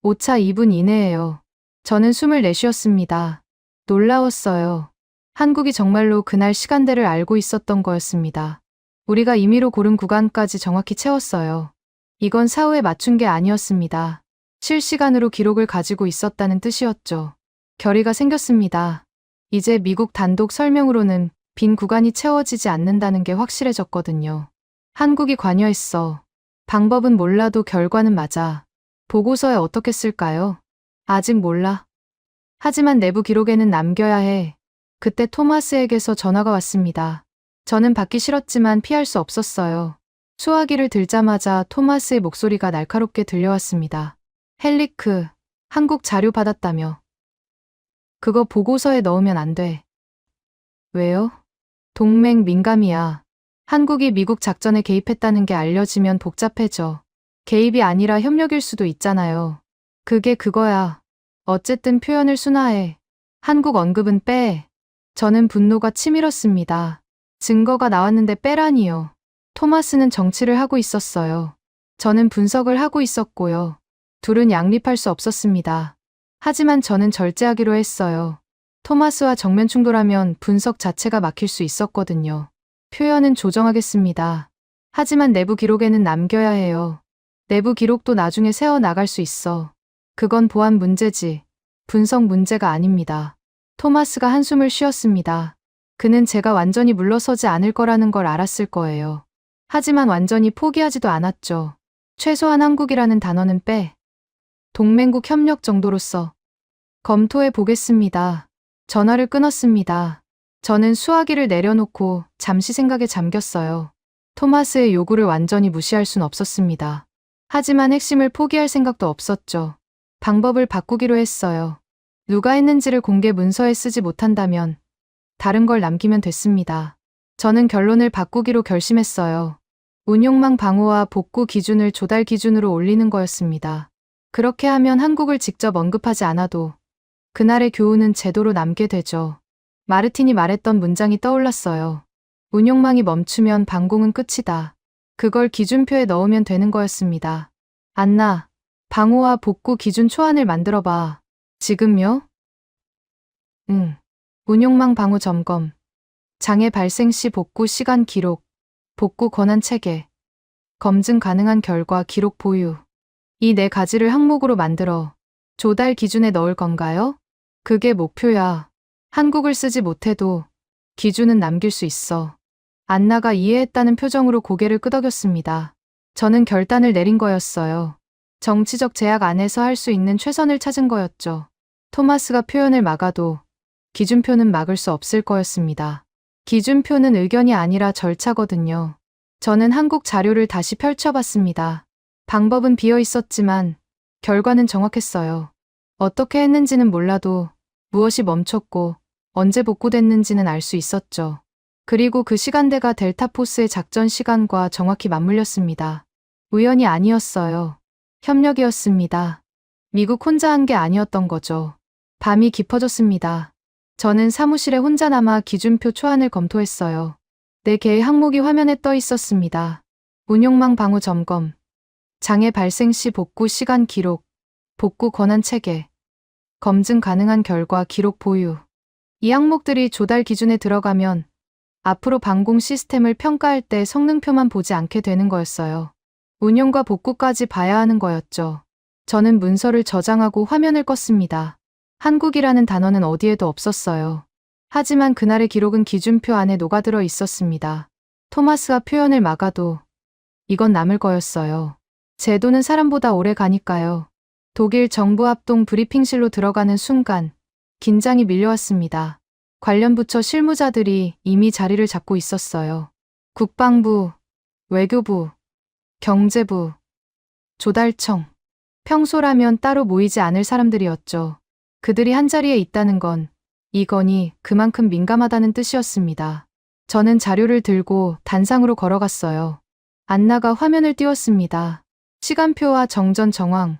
오차 2분 이내예요. 저는 숨을 내쉬었습니다. 놀라웠어요. 한국이 정말로 그날 시간대를 알고 있었던 거였습니다. 우리가 임의로 고른 구간까지 정확히 채웠어요. 이건 사후에 맞춘 게 아니었습니다. 실시간으로 기록을 가지고 있었다는 뜻이었죠. 결의가 생겼습니다. 이제 미국 단독 설명으로는 빈 구간이 채워지지 않는다는 게 확실해졌거든요. 한국이 관여했어. 방법은 몰라도 결과는 맞아. 보고서에 어떻게 쓸까요? 아직 몰라. 하지만 내부 기록에는 남겨야 해. 그때 토마스에게서 전화가 왔습니다. 저는 받기 싫었지만 피할 수 없었어요. 수화기를 들자마자 토마스의 목소리가 날카롭게 들려왔습니다. 헬리크, 한국 자료 받았다며. 그거 보고서에 넣으면 안 돼. 왜요? 동맹 민감이야. 한국이 미국 작전에 개입했다는 게 알려지면 복잡해져. 개입이 아니라 협력일 수도 있잖아요. 그게 그거야. 어쨌든 표현을 순화해. 한국 언급은 빼. 저는 분노가 치밀었습니다. 증거가 나왔는데 빼라니요. 토마스는 정치를 하고 있었어요. 저는 분석을 하고 있었고요. 둘은 양립할 수 없었습니다. 하지만 저는 절제하기로 했어요. 토마스와 정면 충돌하면 분석 자체가 막힐 수 있었거든요. 표현은 조정하겠습니다. 하지만 내부 기록에는 남겨야 해요. 내부 기록도 나중에 세워나갈 수 있어. 그건 보안 문제지. 분석 문제가 아닙니다. 토마스가 한숨을 쉬었습니다. 그는 제가 완전히 물러서지 않을 거라는 걸 알았을 거예요. 하지만 완전히 포기하지도 않았죠. 최소한 한국이라는 단어는 빼. 동맹국 협력 정도로서 검토해 보겠습니다. 전화를 끊었습니다. 저는 수화기를 내려놓고 잠시 생각에 잠겼어요. 토마스의 요구를 완전히 무시할 순 없었습니다. 하지만 핵심을 포기할 생각도 없었죠. 방법을 바꾸기로 했어요. 누가 했는지를 공개 문서에 쓰지 못한다면 다른 걸 남기면 됐습니다. 저는 결론을 바꾸기로 결심했어요. 운용망 방어와 복구 기준을 조달 기준으로 올리는 거였습니다. 그렇게 하면 한국을 직접 언급하지 않아도 그날의 교훈은 제도로 남게 되죠. 마르틴이 말했던 문장이 떠올랐어요. 운용망이 멈추면 반공은 끝이다. 그걸 기준표에 넣으면 되는 거였습니다. 안나, 방호와 복구 기준 초안을 만들어봐. 지금요? 응. 운용망 방호 점검. 장애 발생 시 복구 시간 기록. 복구 권한 체계. 검증 가능한 결과 기록 보유. 이 네 가지를 항목으로 만들어 조달 기준에 넣을 건가요? 그게 목표야. 한국을 쓰지 못해도 기준은 남길 수 있어. 안나가 이해했다는 표정으로 고개를 끄덕였습니다. 저는 결단을 내린 거였어요. 정치적 제약 안에서 할 수 있는 최선을 찾은 거였죠. 토마스가 표현을 막아도 기준표는 막을 수 없을 거였습니다. 기준표는 의견이 아니라 절차거든요. 저는 한국 자료를 다시 펼쳐봤습니다. 방법은 비어 있었지만 결과는 정확했어요. 어떻게 했는지는 몰라도 무엇이 멈췄고 언제 복구됐는지는 알 수 있었죠. 그리고 그 시간대가 델타포스의 작전 시간과 정확히 맞물렸습니다. 우연이 아니었어요. 협력이었습니다. 미국 혼자 한 게 아니었던 거죠. 밤이 깊어졌습니다. 저는 사무실에 혼자 남아 기준표 초안을 검토했어요. 4개의 항목이 화면에 떠 있었습니다. 운용망 방호 점검, 장애 발생 시 복구 시간 기록, 복구 권한 체계, 검증 가능한 결과 기록 보유. 이 항목들이 조달 기준에 들어가면 앞으로 방공 시스템을 평가할 때 성능표만 보지 않게 되는 거였어요. 운용과 복구까지 봐야 하는 거였죠. 저는 문서를 저장하고 화면을 껐습니다. 한국이라는 단어는 어디에도 없었어요. 하지만 그날의 기록은 기준표 안에 녹아들어 있었습니다. 토마스가 표현을 막아도 이건 남을 거였어요. 제도는 사람보다 오래 가니까요. 독일 정부 합동 브리핑실로 들어가는 순간 긴장이 밀려왔습니다. 관련 부처 실무자들이 이미 자리를 잡고 있었어요. 국방부, 외교부, 경제부, 조달청. 평소라면 따로 모이지 않을 사람들이었죠. 그들이 한자리에 있다는 건 이 건이 그만큼 민감하다는 뜻이었습니다. 저는 자료를 들고 단상으로 걸어갔어요. 안나가 화면을 띄웠습니다. 시간표와 정전 정황,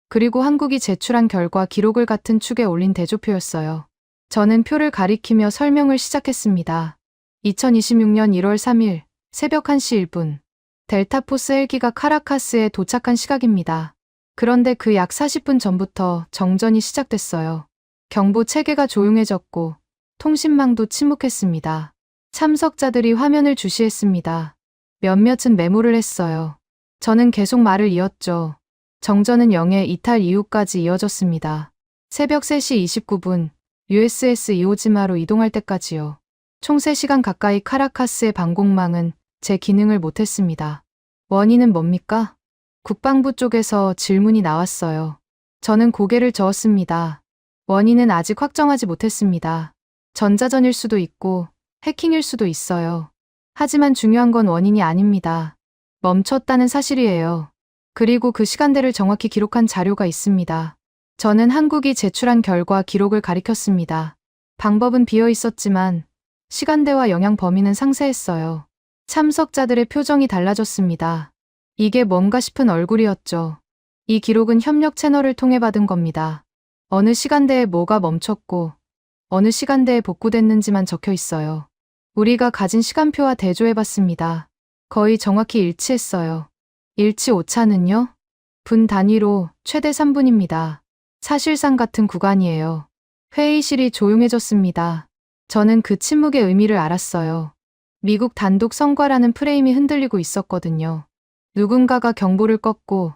그리고 한국이 제출한 결과 기록을 같은 축에 올린 대조표였어요. 저는 표를 가리키며 설명을 시작했습니다. 2026년 1월 3일 새벽 1시 1분 델타포스 헬기가 카라카스에 도착한 시각입니다. 그런데 그 약 40분 전부터 정전이 시작됐어요. 경보 체계가 조용해졌고 통신망도 침묵했습니다. 참석자들이 화면을 주시했습니다. 몇몇은 메모를 했어요. 저는 계속 말을 이었죠. 정전은 0의 이탈 이후까지 이어졌습니다. 새벽 3시 29분 USS 이오지마로 이동할 때까지요. 총 3시간 가까이 카라카스의 방공망은 제 기능을 못했습니다. 원인은 뭡니까? 국방부 쪽에서 질문이 나왔어요. 저는 고개를 저었습니다. 원인은 아직 확정하지 못했습니다. 전자전일 수도 있고 해킹일 수도 있어요. 하지만 중요한 건 원인이 아닙니다. 멈췄다는 사실이에요. 그리고 그 시간대를 정확히 기록한 자료가 있습니다. 저는 한국이 제출한 결과 기록을 가리켰습니다. 방법은 비어 있었지만 시간대와 영향 범위는 상세했어요. 참석자들의 표정이 달라졌습니다. 이게 뭔가 싶은 얼굴이었죠. 이 기록은 협력 채널을 통해 받은 겁니다. 어느 시간대에 뭐가 멈췄고 어느 시간대에 복구됐는지만 적혀 있어요. 우리가 가진 시간표와 대조해봤습니다. 거의 정확히 일치했어요. 일치 오차는요? 분 단위로 최대 3분입니다. 사실상 같은 구간이에요. 회의실이 조용해졌습니다. 저는 그 침묵의 의미를 알았어요. 미국 단독 성과라는 프레임이 흔들리고 있었거든요. 누군가가 경보를 껐고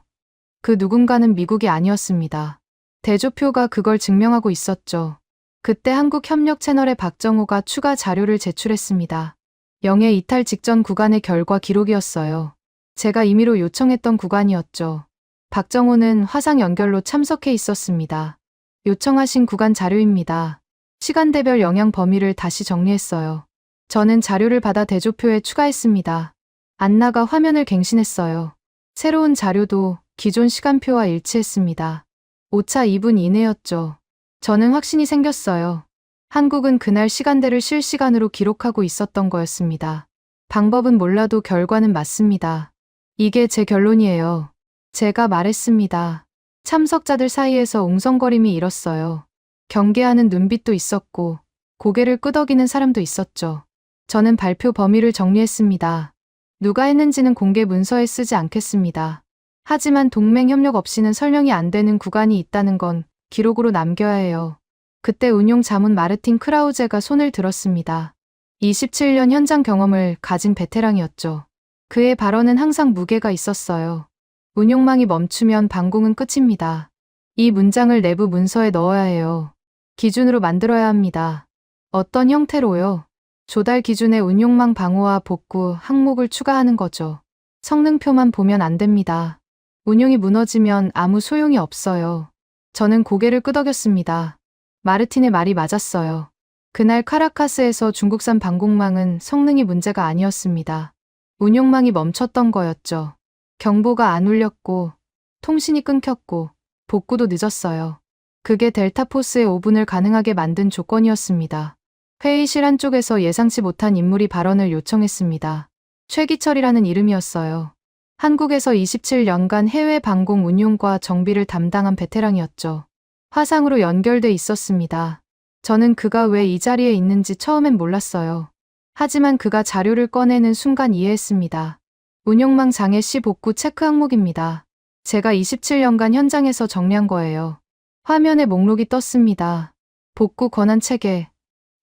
그 누군가는 미국이 아니었습니다. 대조표가 그걸 증명하고 있었죠. 그때 한국 협력 채널의 박정호가 추가 자료를 제출했습니다. 0의 이탈 직전 구간의 결과 기록이었어요. 제가 임의로 요청했던 구간이었죠. 박정호는 화상 연결로 참석해 있었습니다. 요청하신 구간 자료입니다. 시간대별 영향 범위를 다시 정리했어요. 저는 자료를 받아 대조표에 추가했습니다. 안나가 화면을 갱신했어요. 새로운 자료도 기존 시간표와 일치했습니다. 오차 2분 이내였죠. 저는 확신이 생겼어요. 한국은 그날 시간대를 실시간으로 기록하고 있었던 거였습니다. 방법은 몰라도 결과는 맞습니다. 이게 제 결론이에요. 제가 말했습니다. 참석자들 사이에서 웅성거림이 일었어요. 경계하는 눈빛도 있었고 고개를 끄덕이는 사람도 있었죠. 저는 발표 범위를 정리했습니다. 누가 했는지는 공개 문서에 쓰지 않겠습니다. 하지만 동맹 협력 없이는 설명이 안 되는 구간이 있다는 건 기록으로 남겨야 해요. 그때 운용 자문 마르틴 크라우제가 손을 들었습니다. 27년 현장 경험을 가진 베테랑이었죠. 그의 발언은 항상 무게가 있었어요. 운용망이 멈추면 방공은 끝입니다. 이 문장을 내부 문서에 넣어야 해요. 기준으로 만들어야 합니다. 어떤 형태로요? 조달 기준에 운용망 방호와 복구 항목을 추가하는 거죠. 성능표만 보면 안 됩니다. 운용이 무너지면 아무 소용이 없어요. 저는 고개를 끄덕였습니다. 마르틴의 말이 맞았어요. 그날 카라카스에서 중국산 방공망은 성능이 문제가 아니었습니다. 운용망이 멈췄던 거였죠. 경보가 안 울렸고, 통신이 끊겼고, 복구도 늦었어요. 그게 델타포스의 오분을 가능하게 만든 조건이었습니다. 회의실 한쪽에서 예상치 못한 인물이 발언을 요청했습니다. 최기철이라는 이름이었어요. 한국에서 27년간 해외 방공 운용과 정비를 담당한 베테랑이었죠. 화상으로 연결돼 있었습니다. 저는 그가 왜 이 자리에 있는지 처음엔 몰랐어요. 하지만 그가 자료를 꺼내는 순간 이해했습니다. 운용망 장애 시 복구 체크 항목입니다. 제가 27년간 현장에서 정리한 거예요. 화면에 목록이 떴습니다. 복구 권한 체계,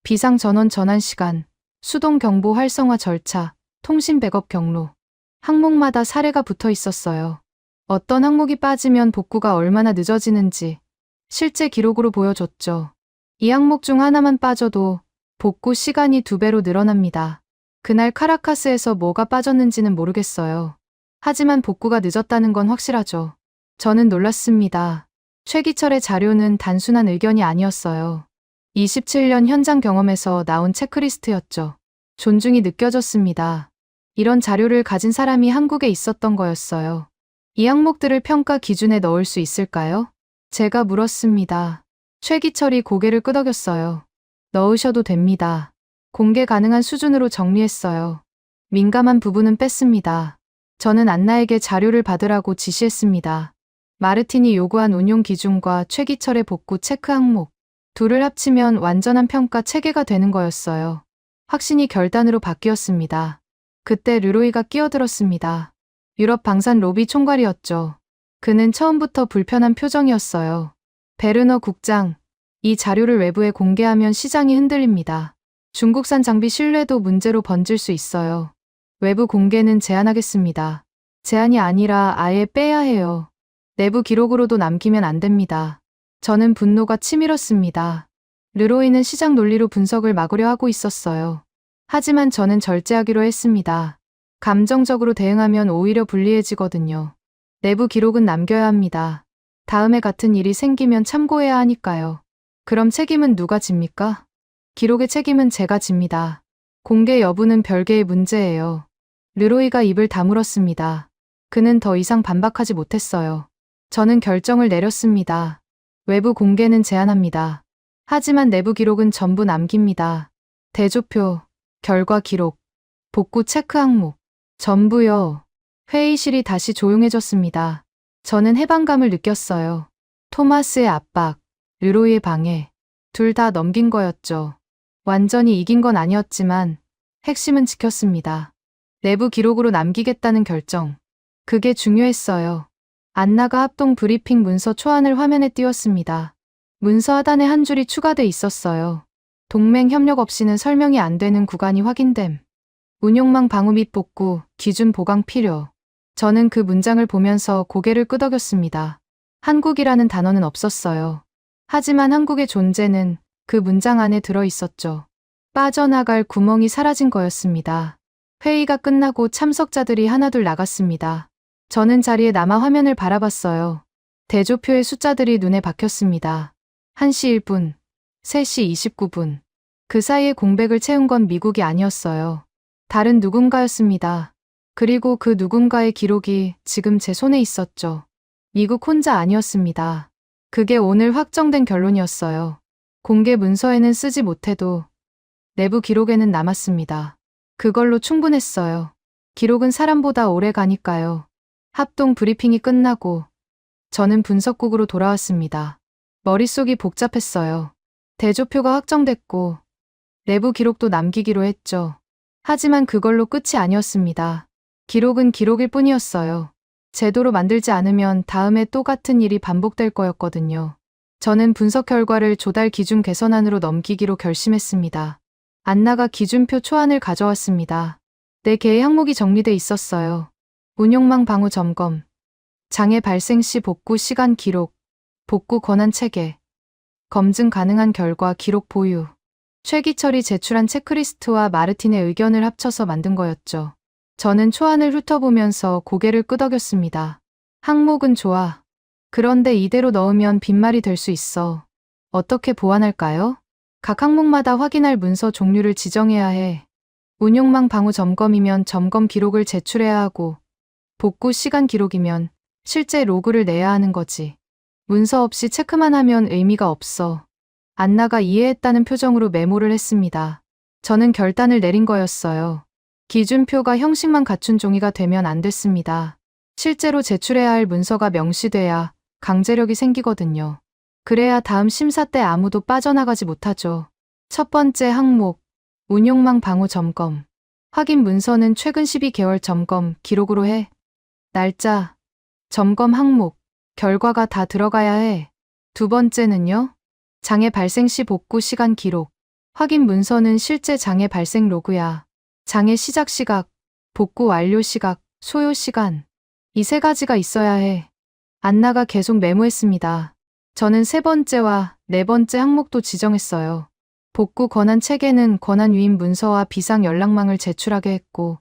비상 전원 전환 시간, 수동 경보 활성화 절차, 통신 백업 경로. 항목마다 사례가 붙어 있었어요. 어떤 항목이 빠지면 복구가 얼마나 늦어지는지 실제 기록으로 보여줬죠. 이 항목 중 하나만 빠져도 복구 시간이 2배로 늘어납니다. 그날 카라카스에서 뭐가 빠졌는지는 모르겠어요. 하지만 복구가 늦었다는 건 확실하죠. 저는 놀랐습니다. 최기철의 자료는 단순한 의견이 아니었어요. 27년 현장 경험에서 나온 체크리스트였죠. 존중이 느껴졌습니다. 이런 자료를 가진 사람이 한국에 있었던 거였어요. 이 항목들을 평가 기준에 넣을 수 있을까요? 제가 물었습니다. 최기철이 고개를 끄덕였어요. 넣으셔도 됩니다. 공개 가능한 수준으로 정리했어요. 민감한 부분은 뺐습니다. 저는 안나에게 자료를 받으라고 지시했습니다. 마르틴이 요구한 운용 기준과 최기철의 복구 체크 항목, 둘을 합치면 완전한 평가 체계가 되는 거였어요. 확신이 결단으로 바뀌었습니다. 그때 르로이가 끼어들었습니다. 유럽 방산 로비 총괄이었죠. 그는 처음부터 불편한 표정이었어요. 베르너 국장, 이 자료를 외부에 공개하면 시장이 흔들립니다. 중국산 장비 신뢰도 문제로 번질 수 있어요. 외부 공개는 제한하겠습니다. 제한이 아니라 아예 빼야 해요. 내부 기록으로도 남기면 안 됩니다. 저는 분노가 치밀었습니다. 르로이는 시장 논리로 분석을 막으려 하고 있었어요. 하지만 저는 절제하기로 했습니다. 감정적으로 대응하면 오히려 불리해지거든요. 내부 기록은 남겨야 합니다. 다음에 같은 일이 생기면 참고해야 하니까요. 그럼 책임은 누가 집니까? 기록의 책임은 제가 집니다. 공개 여부는 별개의 문제예요. 르로이가 입을 다물었습니다. 그는 더 이상 반박하지 못했어요. 저는 결정을 내렸습니다. 외부 공개는 제한합니다. 하지만 내부 기록은 전부 남깁니다. 대조표, 결과 기록, 복구 체크 항목, 전부요. 회의실이 다시 조용해졌습니다. 저는 해방감을 느꼈어요. 토마스의 압박, 르로이의 방해, 둘 다 넘긴 거였죠. 완전히 이긴 건 아니었지만 핵심은 지켰습니다. 내부 기록으로 남기겠다는 결정. 그게 중요했어요. 안나가 합동 브리핑 문서 초안을 화면에 띄웠습니다. 문서 하단에 한 줄이 추가돼 있었어요. 동맹 협력 없이는 설명이 안 되는 구간이 확인됨. 운용망 방호 및 복구, 기준 보강 필요. 저는 그 문장을 보면서 고개를 끄덕였습니다. 한국이라는 단어는 없었어요. 하지만 한국의 존재는 그 문장 안에 들어 있었죠. 빠져나갈 구멍이 사라진 거였습니다. 회의가 끝나고 참석자들이 하나둘 나갔습니다. 저는 자리에 남아 화면을 바라봤어요. 대조표의 숫자들이 눈에 박혔습니다. 1시 1분, 3시 29분. 그 사이에 공백을 채운 건 미국이 아니었어요. 다른 누군가였습니다. 그리고 그 누군가의 기록이 지금 제 손에 있었죠. 미국 혼자 아니었습니다. 그게 오늘 확정된 결론이었어요. 공개 문서에는 쓰지 못해도 내부 기록에는 남았습니다. 그걸로 충분했어요. 기록은 사람보다 오래 가니까요. 합동 브리핑이 끝나고 저는 분석국으로 돌아왔습니다. 머릿속이 복잡했어요. 대조표가 확정됐고 내부 기록도 남기기로 했죠. 하지만 그걸로 끝이 아니었습니다. 기록은 기록일 뿐이었어요. 제대로 만들지 않으면 다음에 또 같은 일이 반복될 거였거든요. 저는 분석 결과를 조달 기준 개선안으로 넘기기로 결심했습니다. 안나가 기준표 초안을 가져왔습니다. 4개의 항목이 정리돼 있었어요. 운용망 방후 점검, 장애 발생 시 복구 시간 기록, 복구 권한 체계, 검증 가능한 결과 기록 보유. 최기철이 제출한 체크리스트와 마르틴의 의견을 합쳐서 만든 거였죠. 저는 초안을 훑어보면서 고개를 끄덕였습니다. 항목은 좋아. 그런데 이대로 넣으면 빈말이 될 수 있어. 어떻게 보완할까요? 각 항목마다 확인할 문서 종류를 지정해야 해. 운용망 방후 점검이면 점검 기록을 제출해야 하고, 복구 시간 기록이면 실제 로그를 내야 하는 거지. 문서 없이 체크만 하면 의미가 없어. 안나가 이해했다는 표정으로 메모를 했습니다. 저는 결단을 내린 거였어요. 기준표가 형식만 갖춘 종이가 되면 안 됐습니다. 실제로 제출해야 할 문서가 명시돼야 강제력이 생기거든요. 그래야 다음 심사 때 아무도 빠져나가지 못하죠. 첫 번째 항목, 운용망 방후 점검. 확인 문서는 최근 12개월 점검 기록으로 해. 날짜, 점검 항목, 결과가 다 들어가야 해. 두 번째는요? 장애 발생 시 복구 시간 기록. 확인 문서는 실제 장애 발생 로그야. 장애 시작 시각, 복구 완료 시각, 소요 시간. 이 3가지가 있어야 해. 안나가 계속 메모했습니다. 저는 3번째와 4번째 항목도 지정했어요. 복구 권한 체계는 권한 유인 문서와 비상 연락망을 제출하게 했고,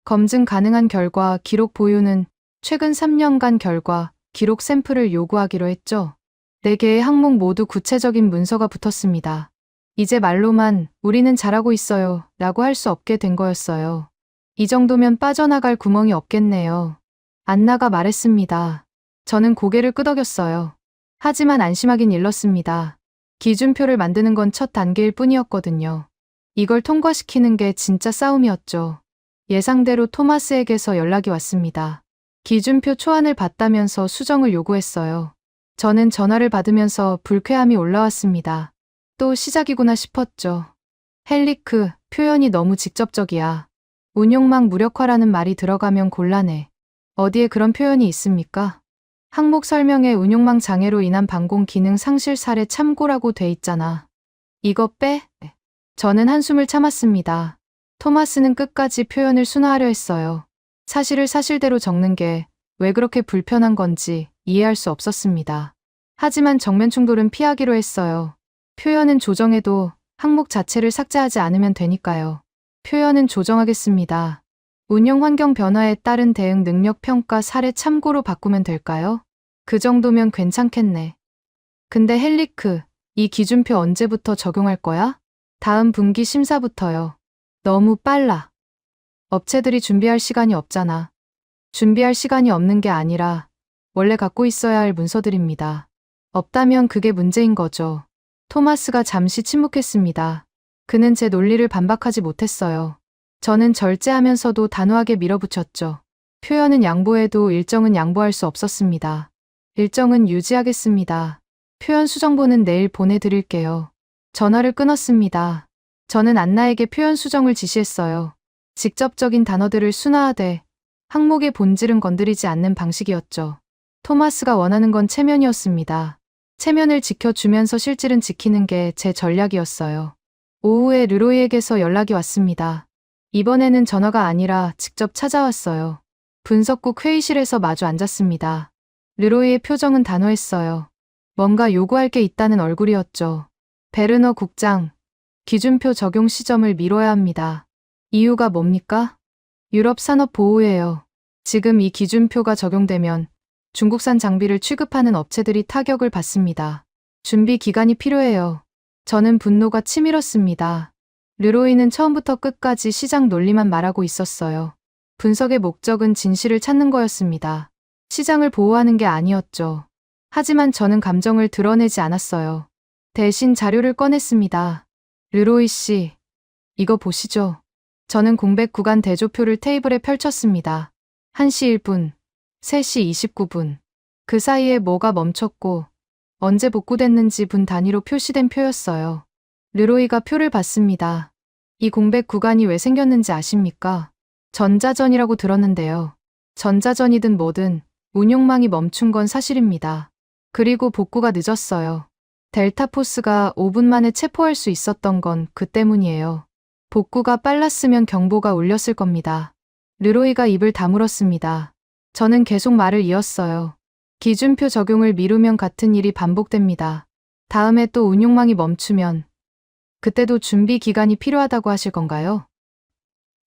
검증 가능한 결과 기록 보유는 최근 3년간 결과, 기록 샘플을 요구하기로 했죠. 4개의 항목 모두 구체적인 문서가 붙었습니다. 이제 말로만 우리는 잘하고 있어요 라고 할 수 없게 된 거였어요. 이 정도면 빠져나갈 구멍이 없겠네요. 안나가 말했습니다. 저는 고개를 끄덕였어요. 하지만 안심하긴 일렀습니다. 기준표를 만드는 건 첫 단계일 뿐이었거든요. 이걸 통과시키는 게 진짜 싸움이었죠. 예상대로 토마스에게서 연락이 왔습니다. 기준표 초안을 봤다면서 수정을 요구했어요. 저는 전화를 받으면서 불쾌함이 올라왔습니다. 또 시작이구나 싶었죠. 헬리크, 표현이 너무 직접적이야. 운용망 무력화라는 말이 들어가면 곤란해. 어디에 그런 표현이 있습니까? 항목 설명에 운용망 장애로 인한 방공 기능 상실 사례 참고라고 돼 있잖아. 이거 빼? 저는 한숨을 참았습니다. 토마스는 끝까지 표현을 순화하려 했어요. 사실을 사실대로 적는 게 왜 그렇게 불편한 건지 이해할 수 없었습니다. 하지만 정면 충돌은 피하기로 했어요. 표현은 조정해도 항목 자체를 삭제하지 않으면 되니까요. 표현은 조정하겠습니다. 운영 환경 변화에 따른 대응 능력 평가 사례 참고로 바꾸면 될까요? 그 정도면 괜찮겠네. 근데 헬리크, 이 기준표 언제부터 적용할 거야? 다음 분기 심사부터요. 너무 빨라. 업체들이 준비할 시간이 없잖아. 준비할 시간이 없는 게 아니라 원래 갖고 있어야 할 문서들입니다. 없다면 그게 문제인 거죠. 토마스가 잠시 침묵했습니다. 그는 제 논리를 반박하지 못했어요. 저는 절제하면서도 단호하게 밀어붙였죠. 표현은 양보해도 일정은 양보할 수 없었습니다. 일정은 유지하겠습니다. 표현 수정본은 내일 보내드릴게요. 전화를 끊었습니다. 저는 안나에게 표현 수정을 지시했어요. 직접적인 단어들을 순화하되 항목의 본질은 건드리지 않는 방식이었죠. 토마스가 원하는 건 체면이었습니다. 체면을 지켜주면서 실질은 지키는 게 제 전략이었어요. 오후에 르로이에게서 연락이 왔습니다. 이번에는 전화가 아니라 직접 찾아왔어요. 분석국 회의실에서 마주 앉았습니다. 르로이의 표정은 단호했어요. 뭔가 요구할 게 있다는 얼굴이었죠. 베르너 국장, 기준표 적용 시점을 미뤄야 합니다. 이유가 뭡니까? 유럽 산업 보호예요. 지금 이 기준표가 적용되면 중국산 장비를 취급하는 업체들이 타격을 받습니다. 준비 기간이 필요해요. 저는 분노가 치밀었습니다. 르로이는 처음부터 끝까지 시장 논리만 말하고 있었어요. 분석의 목적은 진실을 찾는 거였습니다. 시장을 보호하는 게 아니었죠. 하지만 저는 감정을 드러내지 않았어요. 대신 자료를 꺼냈습니다. 르로이 씨, 이거 보시죠. 저는 공백 구간 대조표를 테이블에 펼쳤습니다. 1시 1분, 3시 29분. 그 사이에 뭐가 멈췄고 언제 복구됐는지 분 단위로 표시된 표였어요. 르로이가 표를 봤습니다. 이 공백 구간이 왜 생겼는지 아십니까? 전자전이라고 들었는데요. 전자전이든 뭐든 운용망이 멈춘 건 사실입니다. 그리고 복구가 늦었어요. 델타포스가 5분 만에 체포할 수 있었던 건 그 때문이에요. 복구가 빨랐으면 경보가 울렸을 겁니다. 르로이가 입을 다물었습니다. 저는 계속 말을 이었어요. 기준표 적용을 미루면 같은 일이 반복됩니다. 다음에 또 운용망이 멈추면 그때도 준비 기간이 필요하다고 하실 건가요?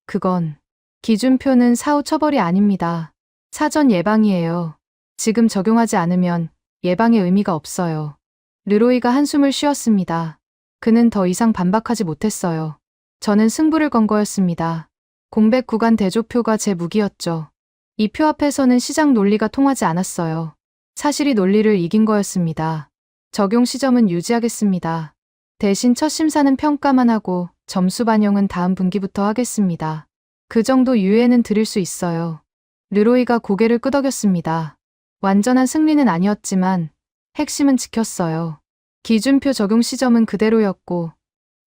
그건 기준표는 사후 처벌이 아닙니다. 사전 예방이에요. 지금 적용하지 않으면 예방의 의미가 없어요. 르로이가 한숨을 쉬었습니다. 그는 더 이상 반박하지 못했어요. 저는 승부를 건 거였습니다. 공백 구간 대조표가 제 무기였죠. 이 표 앞에서는 시장 논리가 통하지 않았어요. 사실이 논리를 이긴 거였습니다. 적용 시점은 유지하겠습니다. 대신 첫 심사는 평가만 하고 점수 반영은 다음 분기부터 하겠습니다. 그 정도 유예는 드릴 수 있어요. 르로이가 고개를 끄덕였습니다. 완전한 승리는 아니었지만 핵심은 지켰어요. 기준표 적용 시점은 그대로였고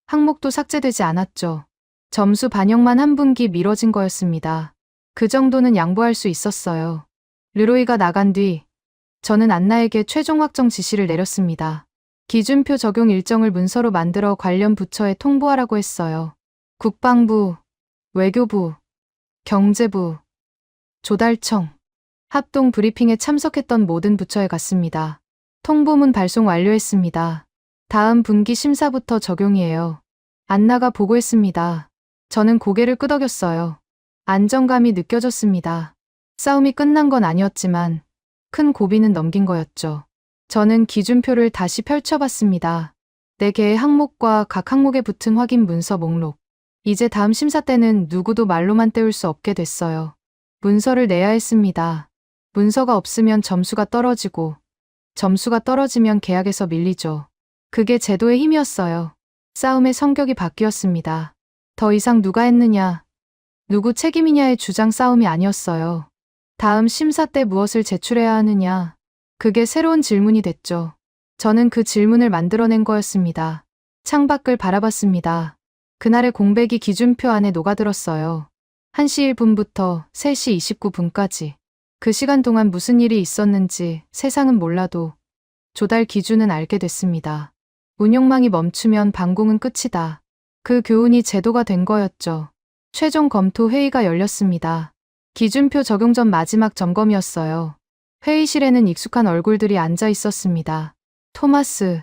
항목도 삭제되지 않았죠. 점수 반영만 한 분기 미뤄진 거였습니다. 그 정도는 양보할 수 있었어요. 르로이가 나간 뒤 저는 안나에게 최종 확정 지시를 내렸습니다. 기준표 적용 일정을 문서로 만들어 관련 부처에 통보하라고 했어요. 국방부, 외교부, 경제부, 조달청, 합동 브리핑에 참석했던 모든 부처에 갔습니다. 통보문 발송 완료했습니다. 다음 분기 심사부터 적용이에요. 안나가 보고했습니다. 저는 고개를 끄덕였어요. 안정감이 느껴졌습니다. 싸움이 끝난 건 아니었지만 큰 고비는 넘긴 거였죠. 저는 기준표를 다시 펼쳐봤습니다. 4개의 항목과 각 항목에 붙은 확인 문서 목록. 이제 다음 심사 때는 누구도 말로만 때울 수 없게 됐어요. 문서를 내야 했습니다. 문서가 없으면 점수가 떨어지고 점수가 떨어지면 계약에서 밀리죠. 그게 제도의 힘이었어요. 싸움의 성격이 바뀌었습니다. 더 이상 누가 했느냐, 누구 책임이냐의 주장 싸움이 아니었어요. 다음 심사 때 무엇을 제출해야 하느냐, 그게 새로운 질문이 됐죠. 저는 그 질문을 만들어낸 거였습니다. 창밖을 바라봤습니다. 그날의 공백이 기준표 안에 녹아들었어요. 1시 1분부터 3시 29분까지. 그 시간 동안 무슨 일이 있었는지 세상은 몰라도 조달 기준은 알게 됐습니다. 운용망이 멈추면 반공은 끝이다. 그 교훈이 제도가 된 거였죠. 최종 검토 회의가 열렸습니다. 기준표 적용 전 마지막 점검이었어요. 회의실에는 익숙한 얼굴들이 앉아 있었습니다. 토마스,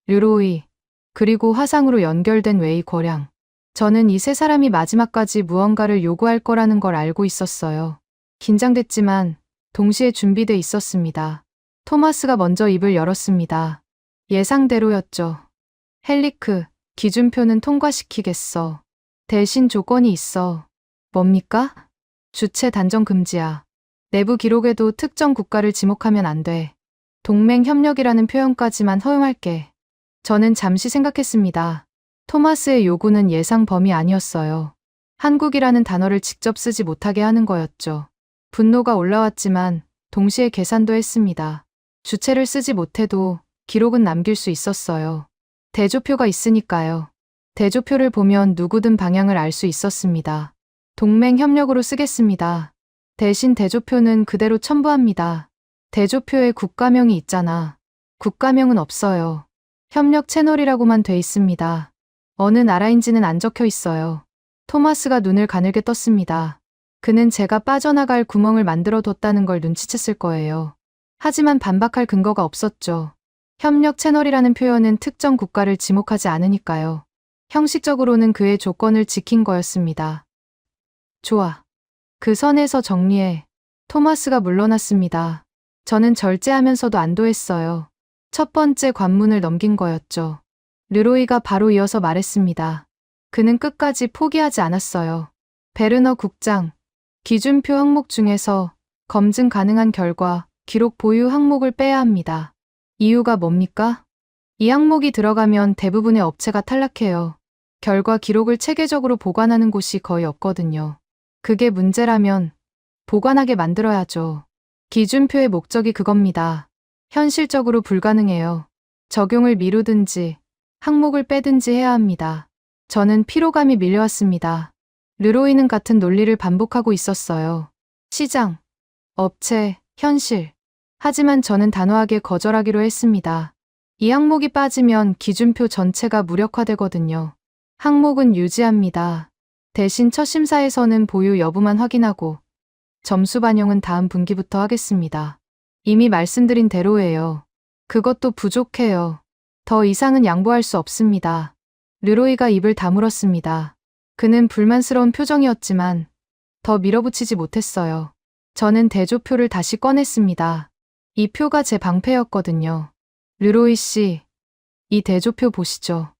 르로이, 그리고 화상으로 연결된 웨이 거량. 저는 이 세 사람이 마지막까지 무언가를 요구할 거라는 걸 알고 있었어요. 긴장됐지만 동시에 준비돼 있었습니다. 토마스가 먼저 입을 열었습니다. 예상대로였죠. 헬리크, 기준표는 통과시키겠어. 대신 조건이 있어. 뭡니까? 주체 단정 금지야. 내부 기록에도 특정 국가를 지목하면 안 돼. 동맹 협력이라는 표현까지만 허용할게. 저는 잠시 생각했습니다. 토마스의 요구는 예상 범위 아니었어요. 한국이라는 단어를 직접 쓰지 못하게 하는 거였죠. 분노가 올라왔지만 동시에 계산도 했습니다. 주체를 쓰지 못해도 기록은 남길 수 있었어요. 대조표가 있으니까요. 대조표를 보면 누구든 방향을 알 수 있었습니다. 동맹 협력으로 쓰겠습니다. 대신 대조표는 그대로 첨부합니다. 대조표에 국가명이 있잖아. 국가명은 없어요. 협력 채널이라고만 돼 있습니다. 어느 나라인지는 안 적혀 있어요. 토마스가 눈을 가늘게 떴습니다. 그는 제가 빠져나갈 구멍을 만들어 뒀다는 걸 눈치챘을 거예요. 하지만 반박할 근거가 없었죠. 협력 채널이라는 표현은 특정 국가를 지목하지 않으니까요. 형식적으로는 그의 조건을 지킨 거였습니다. 좋아. 그 선에서 정리해. 토마스가 물러났습니다. 저는 절제하면서도 안도했어요. 첫 번째 관문을 넘긴 거였죠. 르로이가 바로 이어서 말했습니다. 그는 끝까지 포기하지 않았어요. 베르너 국장, 기준표 항목 중에서 검증 가능한 결과 기록 보유 항목을 빼야 합니다. 이유가 뭡니까? 이 항목이 들어가면 대부분의 업체가 탈락해요. 결과 기록을 체계적으로 보관하는 곳이 거의 없거든요. 그게 문제라면 보관하게 만들어야죠. 기준표의 목적이 그겁니다. 현실적으로 불가능해요. 적용을 미루든지 항목을 빼든지 해야 합니다. 저는 피로감이 밀려왔습니다. 르로이는 같은 논리를 반복하고 있었어요. 시장, 업체, 현실. 하지만 저는 단호하게 거절하기로 했습니다. 이 항목이 빠지면 기준표 전체가 무력화되거든요. 항목은 유지합니다. 대신 첫 심사에서는 보유 여부만 확인하고 점수 반영은 다음 분기부터 하겠습니다. 이미 말씀드린 대로예요. 그것도 부족해요. 더 이상은 양보할 수 없습니다. 르로이가 입을 다물었습니다. 그는 불만스러운 표정이었지만 더 밀어붙이지 못했어요. 저는 대조표를 다시 꺼냈습니다. 이 표가 제 방패였거든요. 르로이 씨, 이 대조표 보시죠.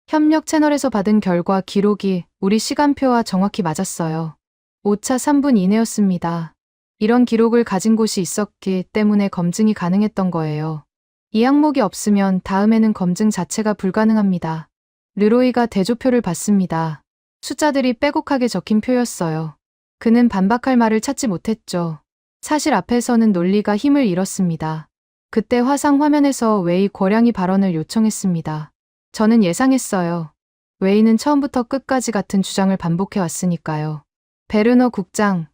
협력 채널에서 받은 결과 기록이 우리 시간표와 정확히 맞았어요. 오차 3분 이내였습니다. 이런 기록을 가진 곳이 있었기 때문에 검증이 가능했던 거예요. 이 항목이 없으면 다음에는 검증 자체가 불가능합니다. 르로이가 대조표를 봤습니다. 숫자들이 빼곡하게 적힌 표였어요. 그는 반박할 말을 찾지 못했죠. 사실 앞에서는 논리가 힘을 잃었습니다. 그때 화상 화면에서 웨이 고량이 발언을 요청했습니다. 저는 예상했어요. 웨이는 처음부터 끝까지 같은 주장을 반복해 왔으니까요. 베르너 국장,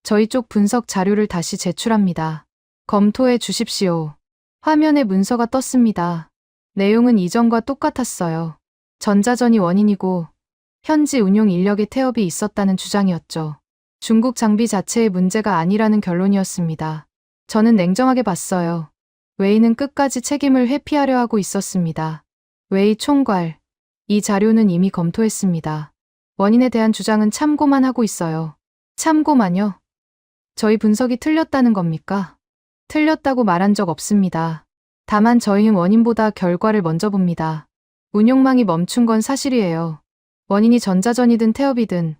저희 쪽 분석 자료를 다시 제출합니다. 검토해 주십시오. 화면에 문서가 떴습니다. 내용은 이전과 똑같았어요. 전자전이 원인이고 현지 운용 인력의 태업이 있었다는 주장이었죠. 중국 장비 자체의 문제가 아니라는 결론이었습니다. 저는 냉정하게 봤어요. 웨이는 끝까지 책임을 회피하려 하고 있었습니다. 웨이 총괄, 이 자료는 이미 검토했습니다. 원인에 대한 주장은 참고만 하고 있어요. 참고만요? 저희 분석이 틀렸다는 겁니까? 틀렸다고 말한 적 없습니다. 다만 저희는 원인보다 결과를 먼저 봅니다. 운용망이 멈춘 건 사실이에요. 원인이 전자전이든 태업이든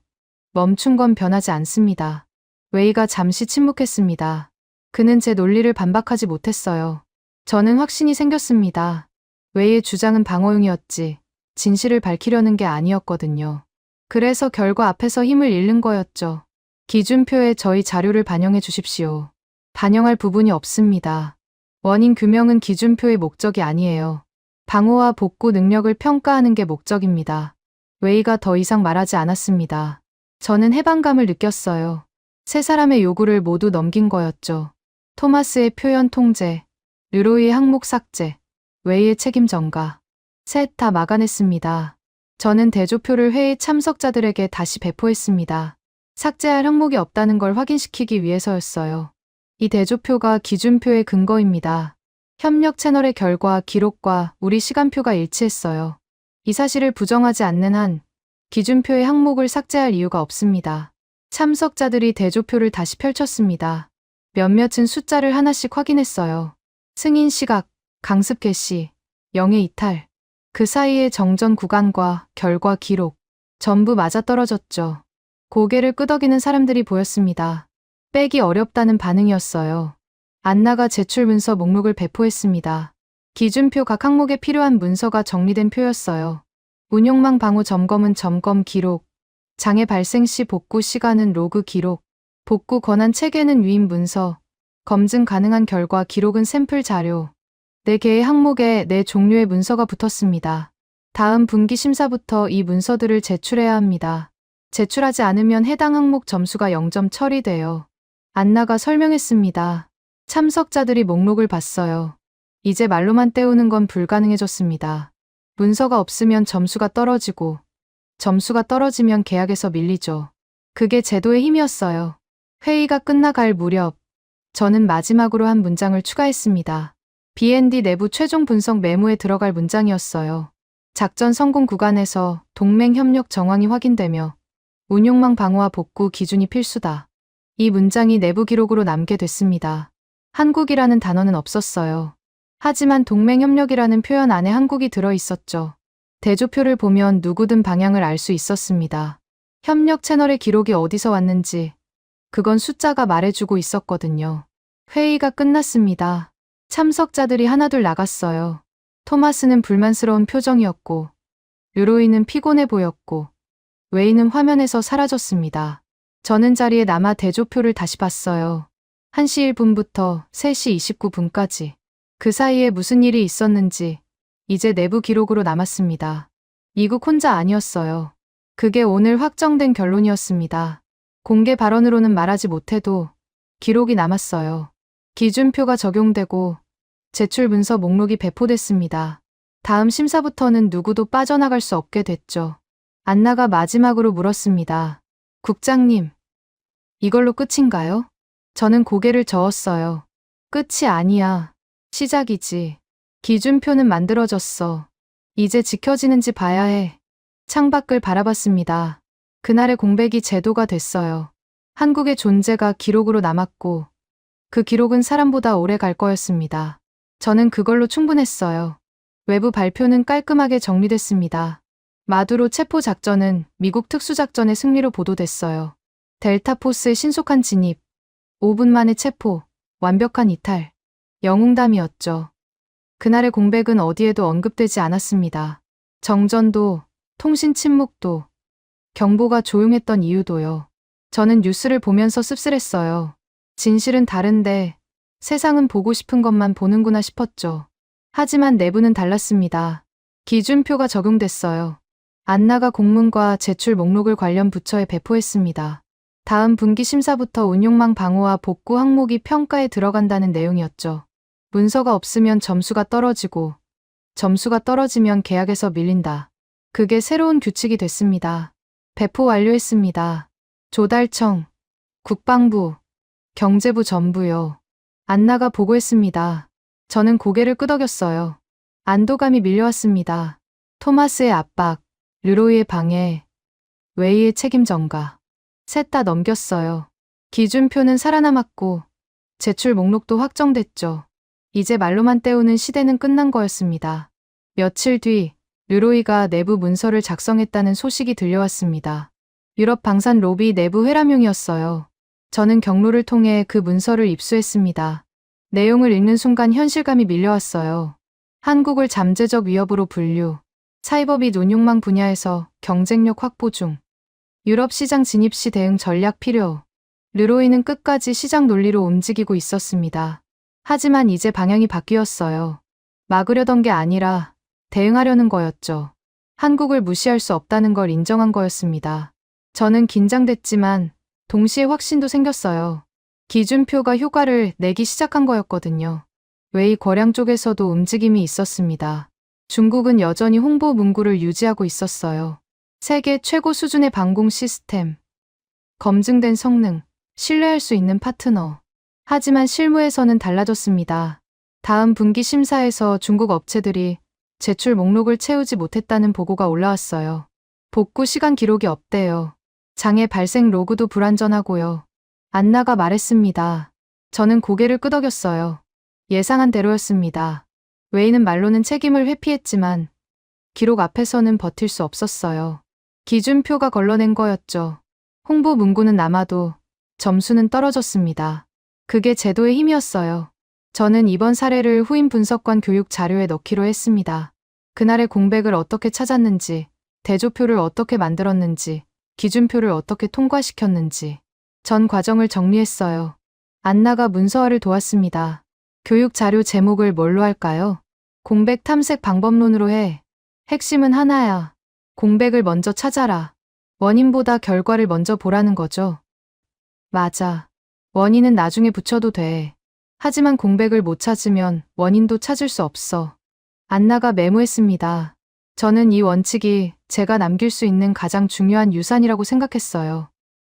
멈춘 건 변하지 않습니다. 웨이가 잠시 침묵했습니다. 그는 제 논리를 반박하지 못했어요. 저는 확신이 생겼습니다. 웨이의 주장은 방어용이었지 진실을 밝히려는 게 아니었거든요. 그래서 결과 앞에서 힘을 잃는 거였죠. 기준표에 저희 자료를 반영해 주십시오. 반영할 부분이 없습니다. 원인 규명은 기준표의 목적이 아니에요. 방어와 복구 능력을 평가하는 게 목적입니다. 웨이가 더 이상 말하지 않았습니다. 저는 해방감을 느꼈어요. 세 사람의 요구를 모두 넘긴 거였죠. 토마스의 표현 통제, 르로이의 항목 삭제, 웨이의 책임 전가. 셋 다 막아냈습니다. 저는 대조표를 회의 참석자들에게 다시 배포했습니다. 삭제할 항목이 없다는 걸 확인시키기 위해서였어요. 이 대조표가 기준표의 근거입니다. 협력 채널의 결과 기록과 우리 시간표가 일치했어요. 이 사실을 부정하지 않는 한 기준표의 항목을 삭제할 이유가 없습니다. 참석자들이 대조표를 다시 펼쳤습니다. 몇몇은 숫자를 하나씩 확인했어요. 승인 시각, 강습 개시, 영의 이탈. 그 사이의 정전 구간과 결과 기록. 전부 맞아떨어졌죠. 고개를 끄덕이는 사람들이 보였습니다. 빼기 어렵다는 반응이었어요. 안나가 제출 문서 목록을 배포했습니다. 기준표 각 항목에 필요한 문서가 정리된 표였어요. 운용망 방호 점검은 점검 기록, 장애 발생 시 복구 시간은 로그 기록, 복구 권한 체계는 위임 문서, 검증 가능한 결과 기록은 샘플 자료. 4개의 항목에 4종류의 문서가 붙었습니다. 다음 분기 심사부터 이 문서들을 제출해야 합니다. 제출하지 않으면 해당 항목 점수가 0점 처리돼요. 안나가 설명했습니다. 참석자들이 목록을 봤어요. 이제 말로만 때우는 건 불가능해졌습니다. 문서가 없으면 점수가 떨어지고 점수가 떨어지면 계약에서 밀리죠. 그게 제도의 힘이었어요. 회의가 끝나갈 무렵 저는 마지막으로 한 문장을 추가했습니다. B&D 내부 최종 분석 메모에 들어갈 문장이었어요. 작전 성공 구간에서 동맹 협력 정황이 확인되며 운용망 방어와 복구 기준이 필수다. 이 문장이 내부 기록으로 남게 됐습니다. 한국이라는 단어는 없었어요. 하지만 동맹 협력이라는 표현 안에 한국이 들어 있었죠. 대조표를 보면 누구든 방향을 알 수 있었습니다. 협력 채널의 기록이 어디서 왔는지 그건 숫자가 말해주고 있었거든요. 회의가 끝났습니다. 참석자들이 하나둘 나갔어요. 토마스는 불만스러운 표정이었고 르로이는 피곤해 보였고 웨이는 화면에서 사라졌습니다. 저는 자리에 남아 대조표를 다시 봤어요. 1시 1분부터 3시 29분까지. 그 사이에 무슨 일이 있었는지 이제 내부 기록으로 남았습니다. 미국 혼자 아니었어요. 그게 오늘 확정된 결론이었습니다. 공개 발언으로는 말하지 못해도 기록이 남았어요. 기준표가 적용되고 제출 문서 목록이 배포됐습니다. 다음 심사부터는 누구도 빠져나갈 수 없게 됐죠. 안나가 마지막으로 물었습니다. 국장님, 이걸로 끝인가요? 저는 고개를 저었어요. 끝이 아니야. 시작이지. 기준표는 만들어졌어. 이제 지켜지는지 봐야 해. 창밖을 바라봤습니다. 그날의 공백이 제도가 됐어요. 한국의 존재가 기록으로 남았고 그 기록은 사람보다 오래 갈 거였습니다. 저는 그걸로 충분했어요. 외부 발표는 깔끔하게 정리됐습니다. 마두로 체포 작전은 미국 특수작전의 승리로 보도됐어요. 델타포스의 신속한 진입, 5분 만에 체포, 완벽한 이탈, 영웅담이었죠. 그날의 공백은 어디에도 언급되지 않았습니다. 정전도, 통신 침묵도, 경보가 조용했던 이유도요. 저는 뉴스를 보면서 씁쓸했어요. 진실은 다른데 세상은 보고 싶은 것만 보는구나 싶었죠. 하지만 내부는 달랐습니다. 기준표가 적용됐어요. 안나가 공문과 제출 목록을 관련 부처에 배포했습니다. 다음 분기 심사부터 운용망 방호와 복구 항목이 평가에 들어간다는 내용이었죠. 문서가 없으면 점수가 떨어지고 점수가 떨어지면 계약에서 밀린다. 그게 새로운 규칙이 됐습니다. 배포 완료했습니다. 조달청, 국방부, 경제부 전부요. 안나가 보고했습니다. 저는 고개를 끄덕였어요. 안도감이 밀려왔습니다. 토마스의 압박, 르로이의 방해, 웨이의 책임 전가. 셋 다 넘겼어요. 기준표는 살아남았고 제출 목록도 확정됐죠. 이제 말로만 때우는 시대는 끝난 거였습니다. 며칠 뒤 르로이가 내부 문서를 작성했다는 소식이 들려왔습니다. 유럽 방산 로비 내부 회람용이었어요. 저는 경로를 통해 그 문서를 입수했습니다. 내용을 읽는 순간 현실감이 밀려왔어요. 한국을 잠재적 위협으로 분류, 사이버 및 운용망 분야에서 경쟁력 확보 중, 유럽 시장 진입 시 대응 전략 필요. 르로이는 끝까지 시장 논리로 움직이고 있었습니다. 하지만 이제 방향이 바뀌었어요. 막으려던 게 아니라 대응하려는 거였죠. 한국을 무시할 수 없다는 걸 인정한 거였습니다. 저는 긴장됐지만 동시에 확신도 생겼어요. 기준표가 효과를 내기 시작한 거였거든요. 웨이 거량 쪽에서도 움직임이 있었습니다. 중국은 여전히 홍보 문구를 유지하고 있었어요. 세계 최고 수준의 방공 시스템, 검증된 성능, 신뢰할 수 있는 파트너. 하지만 실무에서는 달라졌습니다. 다음 분기 심사에서 중국 업체들이 제출 목록을 채우지 못했다는 보고가 올라왔어요. 복구 시간 기록이 없대요. 장애 발생 로그도 불완전하고요. 안나가 말했습니다. 저는 고개를 끄덕였어요. 예상한 대로였습니다. 웨이는 말로는 책임을 회피했지만 기록 앞에서는 버틸 수 없었어요. 기준표가 걸러낸 거였죠. 홍보 문구는 남아도 점수는 떨어졌습니다. 그게 제도의 힘이었어요. 저는 이번 사례를 후임 분석관 교육 자료에 넣기로 했습니다. 그날의 공백을 어떻게 찾았는지, 대조표를 어떻게 만들었는지, 기준표를 어떻게 통과시켰는지 전 과정을 정리했어요. 안나가 문서화를 도왔습니다. 교육 자료 제목을 뭘로 할까요? 공백 탐색 방법론으로 해. 핵심은 하나야. 공백을 먼저 찾아라. 원인보다 결과를 먼저 보라는 거죠. 맞아. 원인은 나중에 붙여도 돼. 하지만 공백을 못 찾으면 원인도 찾을 수 없어. 안나가 메모했습니다. 저는 이 원칙이 제가 남길 수 있는 가장 중요한 유산이라고 생각했어요.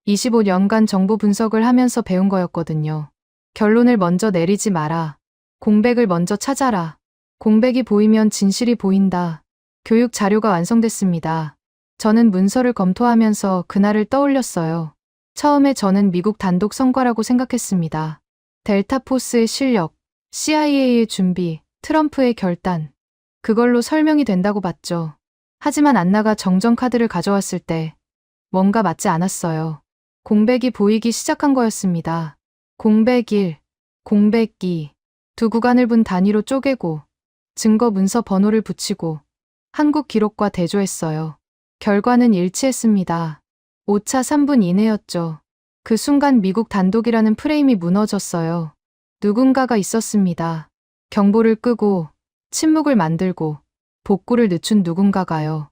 25년간 정보 분석을 하면서 배운 거였거든요. 결론을 먼저 내리지 마라. 공백을 먼저 찾아라. 공백이 보이면 진실이 보인다. 교육 자료가 완성됐습니다. 저는 문서를 검토하면서 그날을 떠올렸어요. 처음에 저는 미국 단독 성과라고 생각했습니다. 델타포스의 실력, CIA의 준비, 트럼프의 결단. 그걸로 설명이 된다고 봤죠. 하지만 안나가 정정 카드를 가져왔을 때 뭔가 맞지 않았어요. 공백이 보이기 시작한 거였습니다. 공백 1, 공백 2. 두 구간을 분 단위로 쪼개고 증거 문서 번호를 붙이고 한국 기록과 대조했어요. 결과는 일치했습니다. 오차 3분 이내였죠. 그 순간 미국 단독이라는 프레임이 무너졌어요. 누군가가 있었습니다. 경보를 끄고 침묵을 만들고 복구를 늦춘 누군가가요.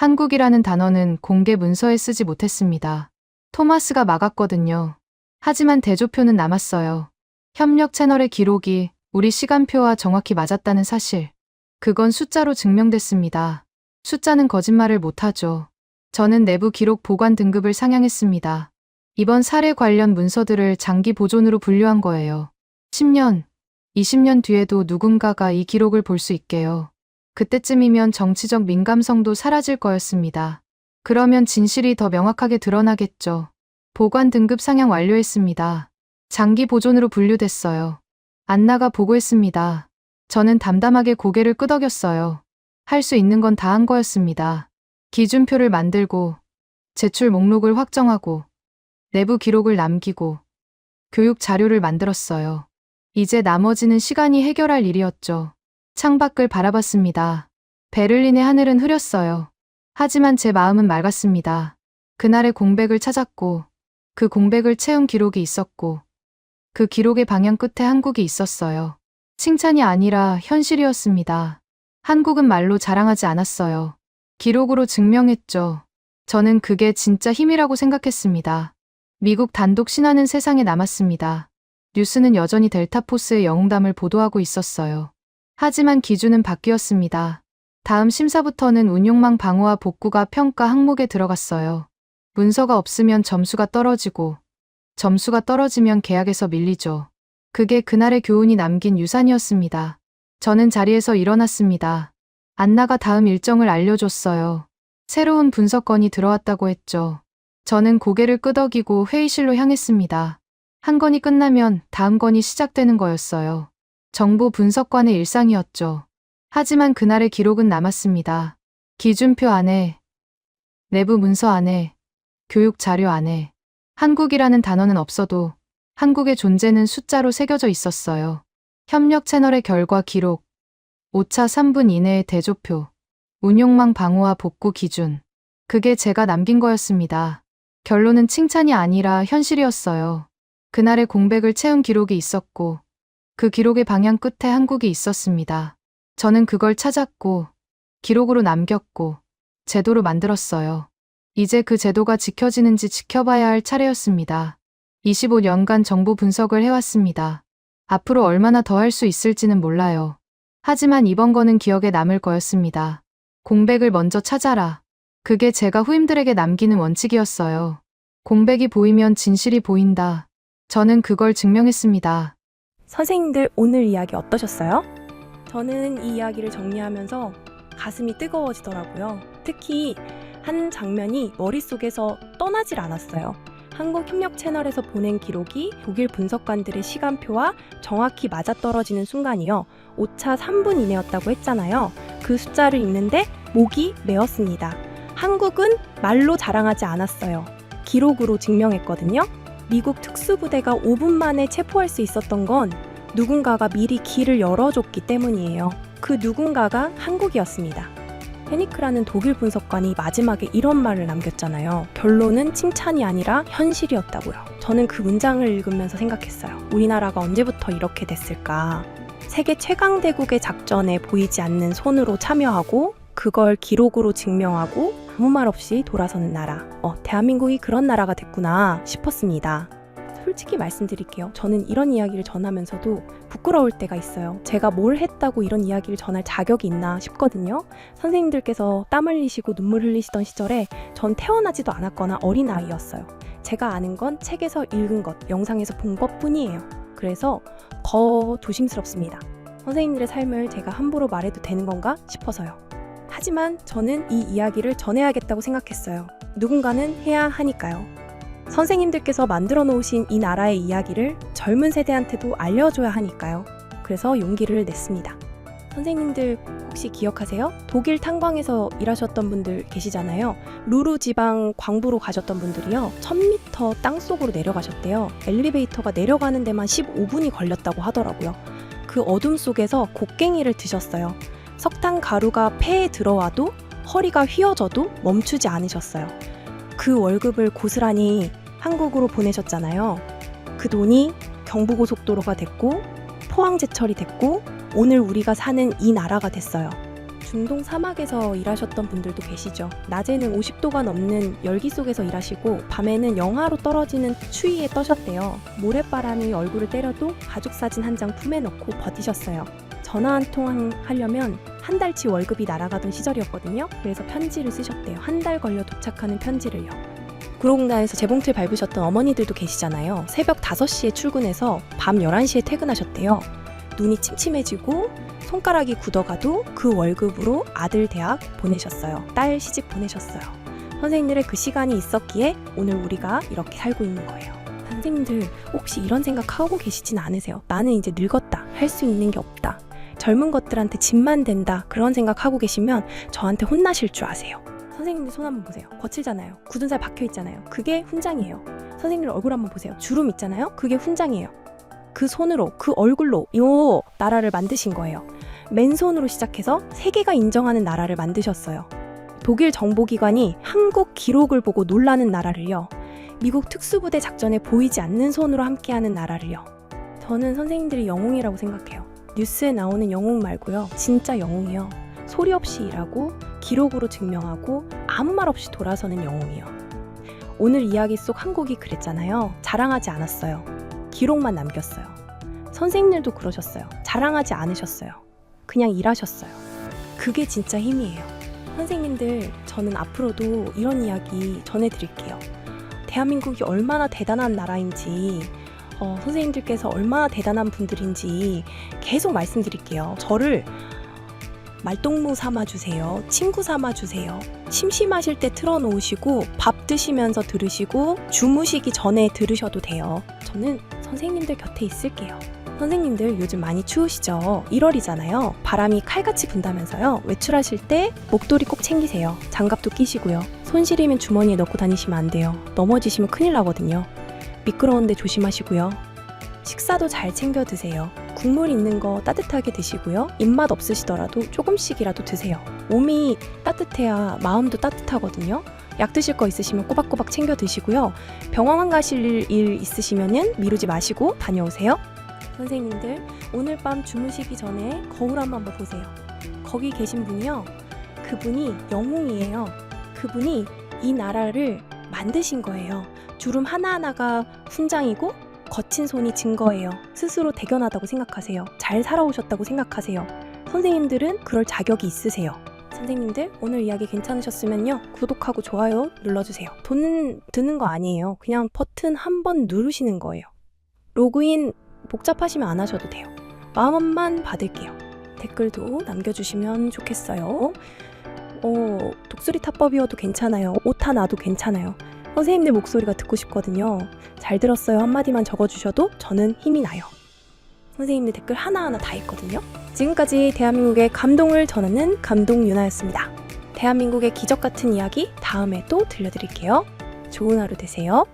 한국이라는 단어는 공개 문서에 쓰지 못했습니다. 토마스가 막았거든요. 하지만 대조표는 남았어요. 협력 채널의 기록이 우리 시간표와 정확히 맞았다는 사실. 그건 숫자로 증명됐습니다. 숫자는 거짓말을 못하죠. 저는 내부 기록 보관 등급을 상향했습니다. 이번 사례 관련 문서들을 장기 보존으로 분류한 거예요. 10년, 20년 뒤에도 누군가가 이 기록을 볼 수 있게요. 그때쯤이면 정치적 민감성도 사라질 거였습니다. 그러면 진실이 더 명확하게 드러나겠죠. 보관 등급 상향 완료했습니다. 장기 보존으로 분류됐어요. 안나가 보고했습니다. 저는 담담하게 고개를 끄덕였어요. 할 수 있는 건 다 한 거였습니다. 기준표를 만들고, 제출 목록을 확정하고, 내부 기록을 남기고, 교육 자료를 만들었어요. 이제 나머지는 시간이 해결할 일이었죠. 창밖을 바라봤습니다. 베를린의 하늘은 흐렸어요. 하지만 제 마음은 맑았습니다. 그날의 공백을 찾았고, 그 공백을 채운 기록이 있었고, 그 기록의 방향 끝에 한국이 있었어요. 칭찬이 아니라 현실이었습니다. 한국은 말로 자랑하지 않았어요. 기록으로 증명했죠. 저는 그게 진짜 힘이라고 생각했습니다. 미국 단독 신화는 세상에 남았습니다. 뉴스는 여전히 델타포스의 영웅담을 보도하고 있었어요. 하지만 기준은 바뀌었습니다. 다음 심사부터는 운용망 방어와 복구가 평가 항목에 들어갔어요. 문서가 없으면 점수가 떨어지고, 점수가 떨어지면 계약에서 밀리죠. 그게 그날의 교훈이 남긴 유산이었습니다. 저는 자리에서 일어났습니다. 안나가 다음 일정을 알려줬어요. 새로운 분석건이 들어왔다고 했죠. 저는 고개를 끄덕이고 회의실로 향했습니다. 한 건이 끝나면 다음 건이 시작되는 거였어요. 정보 분석관의 일상이었죠. 하지만 그날의 기록은 남았습니다. 기준표 안에, 내부 문서 안에, 교육 자료 안에. 한국이라는 단어는 없어도 한국의 존재는 숫자로 새겨져 있었어요. 협력 채널의 결과 기록, 오차 3분 이내의 대조표, 운용망 방어와 복구 기준. 그게 제가 남긴 거였습니다. 결론은 칭찬이 아니라 현실이었어요. 그날의 공백을 채운 기록이 있었고, 그 기록의 방향 끝에 한국이 있었습니다. 저는 그걸 찾았고, 기록으로 남겼고, 제도로 만들었어요. 이제 그 제도가 지켜지는지 지켜봐야 할 차례였습니다. 25년간 정보 분석을 해왔습니다. 앞으로 얼마나 더 할 수 있을지는 몰라요. 하지만 이번 거는 기억에 남을 거였습니다. 공백을 먼저 찾아라. 그게 제가 후임들에게 남기는 원칙이었어요. 공백이 보이면 진실이 보인다. 저는 그걸 증명했습니다. 선생님들 오늘 이야기 어떠셨어요? 저는 이 이야기를 정리하면서 가슴이 뜨거워지더라고요. 특히 한 장면이 머릿속에서 떠나질 않았어요. 한국협력 채널에서 보낸 기록이 독일 분석관들의 시간표와 정확히 맞아떨어지는 순간이요. 오차 3분 이내였다고 했잖아요. 그 숫자를 읽는데 목이 메었습니다. 한국은 말로 자랑하지 않았어요. 기록으로 증명했거든요. 미국 특수부대가 5분 만에 체포할 수 있었던 건 누군가가 미리 길을 열어줬기 때문이에요. 그 누군가가 한국이었습니다. 헤니크라는 독일 분석관이 마지막에 이런 말을 남겼잖아요. 결론은 칭찬이 아니라 현실이었다고요. 저는 그 문장을 읽으면서 생각했어요. 우리나라가 언제부터 이렇게 됐을까? 세계 최강대국의 작전에 보이지 않는 손으로 참여하고 그걸 기록으로 증명하고 아무 말 없이 돌아서는 나라. 대한민국이 그런 나라가 됐구나 싶었습니다. 솔직히 말씀드릴게요. 저는 이런 이야기를 전하면서도 부끄러울 때가 있어요. 제가 뭘 했다고 이런 이야기를 전할 자격이 있나 싶거든요. 선생님들께서 땀 흘리시고 눈물 흘리시던 시절에 전 태어나지도 않았거나 어린아이였어요. 제가 아는 건 책에서 읽은 것, 영상에서 본 것뿐이에요. 그래서 더 조심스럽습니다. 선생님들의 삶을 제가 함부로 말해도 되는 건가 싶어서요. 하지만 저는 이 이야기를 전해야겠다고 생각했어요. 누군가는 해야 하니까요. 선생님들께서 만들어 놓으신 이 나라의 이야기를 젊은 세대한테도 알려줘야 하니까요. 그래서 용기를 냈습니다. 선생님들 혹시 기억하세요? 독일 탄광에서 일하셨던 분들 계시잖아요. 루르 지방 광부로 가셨던 분들이요. 1000m 땅속으로 내려가셨대요. 엘리베이터가 내려가는 데만 15분이 걸렸다고 하더라고요. 그 어둠 속에서 곡괭이를 드셨어요. 석탄 가루가 폐에 들어와도 허리가 휘어져도 멈추지 않으셨어요. 그 월급을 고스란히 한국으로 보내셨잖아요. 그 돈이 경부고속도로가 됐고 포항제철이 됐고 오늘 우리가 사는 이 나라가 됐어요. 중동 사막에서 일하셨던 분들도 계시죠. 낮에는 50도가 넘는 열기 속에서 일하시고 밤에는 영하로 떨어지는 추위에 떠셨대요. 모래바람이 얼굴을 때려도 가족 사진 한 장 품에 넣고 버티셨어요. 전화 한 통 하려면 한 달치 월급이 날아가던 시절이었거든요. 그래서 편지를 쓰셨대요. 한 달 걸려 도착하는 편지를요. 구로공단에서 재봉틀 밟으셨던 어머니들도 계시잖아요. 새벽 5시에 출근해서 밤 11시에 퇴근하셨대요. 눈이 침침해지고 손가락이 굳어가도 그 월급으로 아들 대학 보내셨어요. 딸 시집 보내셨어요. 선생님들의 그 시간이 있었기에 오늘 우리가 이렇게 살고 있는 거예요. 선생님들 혹시 이런 생각하고 계시진 않으세요? 나는 이제 늙었다. 할 수 있는 게 없다. 젊은 것들한테 짐만 된다. 그런 생각하고 계시면 저한테 혼나실 줄 아세요. 선생님들 손 한번 보세요. 거칠잖아요. 굳은 살 박혀있잖아요. 그게 훈장이에요. 선생님들 얼굴 한번 보세요. 주름 있잖아요. 그게 훈장이에요. 그 손으로, 그 얼굴로 이 나라를 만드신 거예요. 맨손으로 시작해서 세계가 인정하는 나라를 만드셨어요. 독일 정보기관이 한국 기록을 보고 놀라는 나라를요. 미국 특수부대 작전에 보이지 않는 손으로 함께하는 나라를요. 저는 선생님들이 영웅이라고 생각해요. 뉴스에 나오는 영웅 말고요. 진짜 영웅이요. 소리 없이 일하고 기록으로 증명하고 아무 말 없이 돌아서는 영웅이요. 오늘 이야기 속 한국이 그랬잖아요. 자랑하지 않았어요. 기록만 남겼어요. 선생님들도 그러셨어요. 자랑하지 않으셨어요. 그냥 일하셨어요. 그게 진짜 힘이에요. 선생님들, 저는 앞으로도 이런 이야기 전해드릴게요. 대한민국이 얼마나 대단한 나라인지, 선생님들께서 얼마나 대단한 분들인지 계속 말씀드릴게요. 저를 말동무 삼아주세요. 친구 삼아주세요. 심심하실 때 틀어놓으시고 밥 드시면서 들으시고 주무시기 전에 들으셔도 돼요. 저는 선생님들 곁에 있을게요. 선생님들 요즘 많이 추우시죠? 1월이잖아요. 바람이 칼같이 분다면서요. 외출하실 때 목도리 꼭 챙기세요. 장갑도 끼시고요. 손 시리면 주머니에 넣고 다니시면 안 돼요. 넘어지시면 큰일 나거든요. 미끄러운데 조심하시고요. 식사도 잘 챙겨 드세요. 국물 있는 거 따뜻하게 드시고요. 입맛 없으시더라도 조금씩이라도 드세요. 몸이 따뜻해야 마음도 따뜻하거든요. 약 드실 거 있으시면 꼬박꼬박 챙겨 드시고요. 병원 가실 일 있으시면 미루지 마시고 다녀오세요. 선생님들, 오늘 밤 주무시기 전에 거울 한번 보세요. 거기 계신 분이요. 그분이 영웅이에요. 그분이 이 나라를 만드신 거예요. 주름 하나하나가 훈장이고 거친 손이 증거예요. 스스로 대견하다고 생각하세요. 잘 살아오셨다고 생각하세요. 선생님들은 그럴 자격이 있으세요. 선생님들, 오늘 이야기 괜찮으셨으면요. 구독하고 좋아요 눌러주세요. 돈 드는 거 아니에요. 그냥 버튼 한 번 누르시는 거예요. 로그인 복잡하시면 안 하셔도 돼요. 마음만 받을게요. 댓글도 남겨주시면 좋겠어요. 독수리 타법이어도 괜찮아요. 오타 나도 괜찮아요. 선생님들 목소리가 듣고 싶거든요. 잘 들었어요 한마디만 적어주셔도 저는 힘이 나요. 선생님들 댓글 하나하나 다 있거든요. 지금까지 대한민국의 감동을 전하는 감동 유나였습니다. 대한민국의 기적 같은 이야기 다음에 또 들려드릴게요. 좋은 하루 되세요.